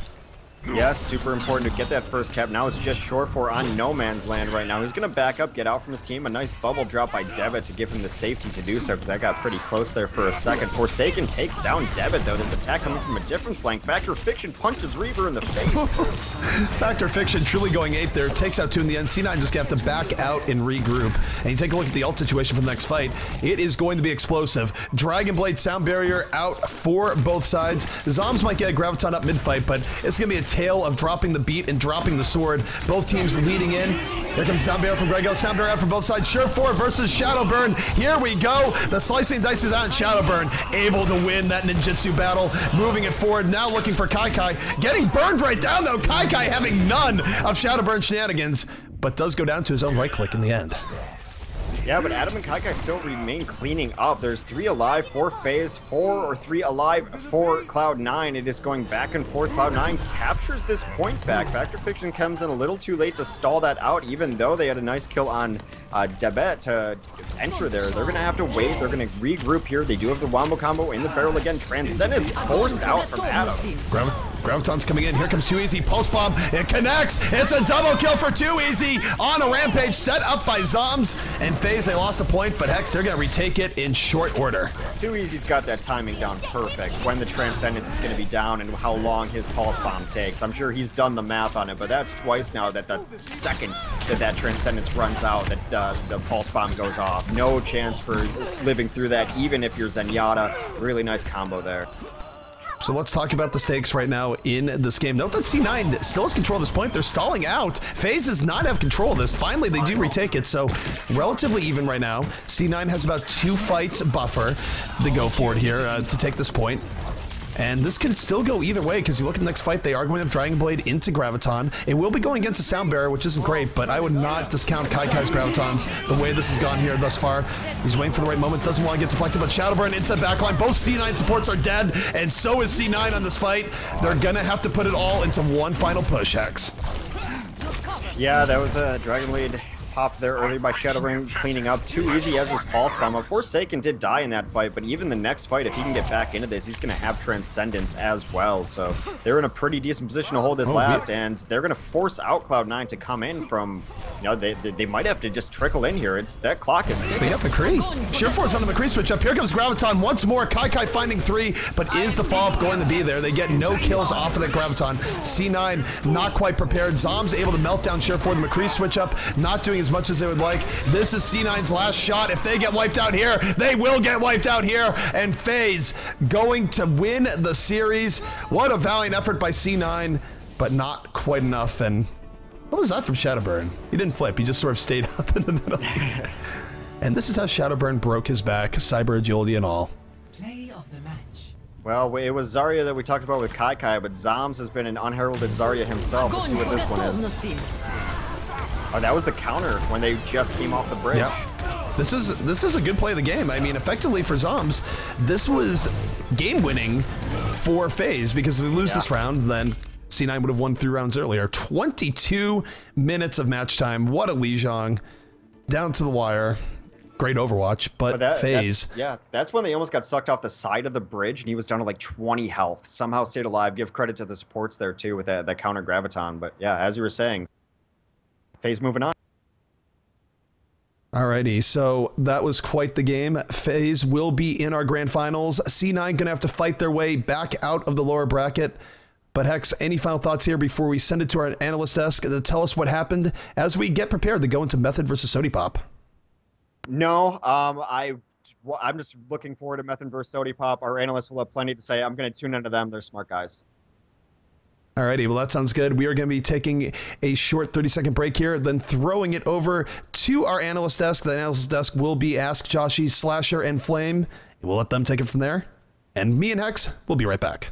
Yeah, it's super important to get that first cap. Now it's just Surefour on no man's land right now. He's going to back up, get out from his team. A nice bubble drop by Debit to give him the safety to do so, because that got pretty close there for a second. Forsaken takes down Debit, though. This attack coming from a different flank. Factor Fiction punches Reaver in the face. Factor Fiction truly going ape there. Takes out 2 in the end. C9 just going to have to back out and regroup. And you take a look at the ult situation for the next fight. It is going to be explosive. Dragon Blade Sound Barrier out for both sides. Zombs might get a Graviton up mid-fight, but it's going to be a tale of dropping the beat and dropping the sword. Both teams leading in. Here comes Sound Barrier from Grego. Sound Barrier out from both sides. Surefour versus Shadowburn. Here we go. The slicing dice is out, and Shadowburn able to win that ninjutsu battle. Moving it forward. Now looking for Kai. Getting burned right down, though. Kai having none of Shadowburn shenanigans, but does go down to his own right click in the end. Yeah, but Adam and Kai still remain cleaning up. There's 3 alive for FaZe, 4 or 3 alive for Cloud9. It is going back and forth. Cloud9 captures this point back. Factor Fiction comes in a little too late to stall that out, even though they had a nice kill on Debet to enter there. They're going to have to wait. They're going to regroup here. They do have the wombo combo in the barrel again. Transcendence forced out from Adam. Graviton's coming in. Here comes Too Easy. Pulse bomb. It connects. It's a double kill for Too Easy on a rampage set up by Zombs. And FaZe, they lost a point, but Hex, they're going to retake it in short order. Too Easy's got that timing down perfect. When the Transcendence is going to be down and how long his pulse bomb takes. I'm sure he's done the math on it, but that's twice now that the second that Transcendence runs out, that the pulse bomb goes off. No chance for living through that, even if you're Zenyatta. Really nice combo there. So let's talk about the stakes right now in this game. Note that C9 still has control at this point. They're stalling out. FaZe does not have control of this. Finally, they do retake it, so relatively even right now. C9 has about 2 fights buffer to go forward here to take this point. And this could still go either way, because you look at the next fight, they are going to have Dragon Blade into Graviton. It will be going against a Sound Barrier, which isn't great, but I would not discount Kai's Gravitons the way this has gone here thus far. He's waiting for the right moment, doesn't want to get deflected, but Shadowburn inside backline. Both C9 supports are dead, and so is C9 on this fight. They're going to have to put it all into one final push, Hex. Yeah, that was a Dragon Blade pop there early by Shadowburn cleaning up. Too Easy as his pulse bomb. Forsaken did die in that fight, but even the next fight, if he can get back into this, he's going to have Transcendence as well. So they're in a pretty decent position to hold this last, and they're going to force out Cloud9 to come in from, you know, they might have to just trickle in here. That clock is ticking. They got McCree. Surefour's on the McCree switch up. Here comes Graviton once more. Kai finding 3, but is the follow-up going to be there? They get no kills off of that Graviton. C9 not quite prepared. Zombs able to melt down Surefour. The McCree switch up, not doing as much as they would like. This is C9's last shot. If they get wiped out here, they will get wiped out here. And FaZe going to win the series. What a valiant effort by C9, but not quite enough. And what was that from Shadowburn? He didn't flip. He just sort of stayed up in the middle. And this is how Shadowburn broke his back, cyber agility and all. Play of the match. Well, it was Zarya that we talked about with Kai, but Zombs has been an unheralded Zarya himself. Let's see what this one is. Oh, that was the counter when they just came off the bridge. Yep. This is a good play of the game. I mean, effectively for Zombs, this was game winning for FaZe, because if they lose this round, then C9 would have won 3 rounds earlier. 22 minutes of match time. What a Lijiang. Down to the wire. Great Overwatch, but FaZe. That's when they almost got sucked off the side of the bridge, and he was down to like 20 health. Somehow stayed alive. Give credit to the supports there, too, with that counter graviton. But yeah, as you were saying, FaZe moving on. Alrighty, so that was quite the game. FaZe will be in our grand finals. C9 gonna have to fight their way back out of the lower bracket. But Hex, any final thoughts here before we send it to our analyst desk to tell us what happened as we get prepared to go into Method versus Sodipop? No, I'm just looking forward to Method versus Sodipop. Our analysts will have plenty to say. I'm going to tune into them. They're smart guys. Alrighty, well that sounds good. We are going to be taking a short 30-second break here, then throwing it over to our analyst desk. The analyst desk will be Ask Joshy, Slasher, and Flame. We'll let them take it from there. And me and Hex will be right back.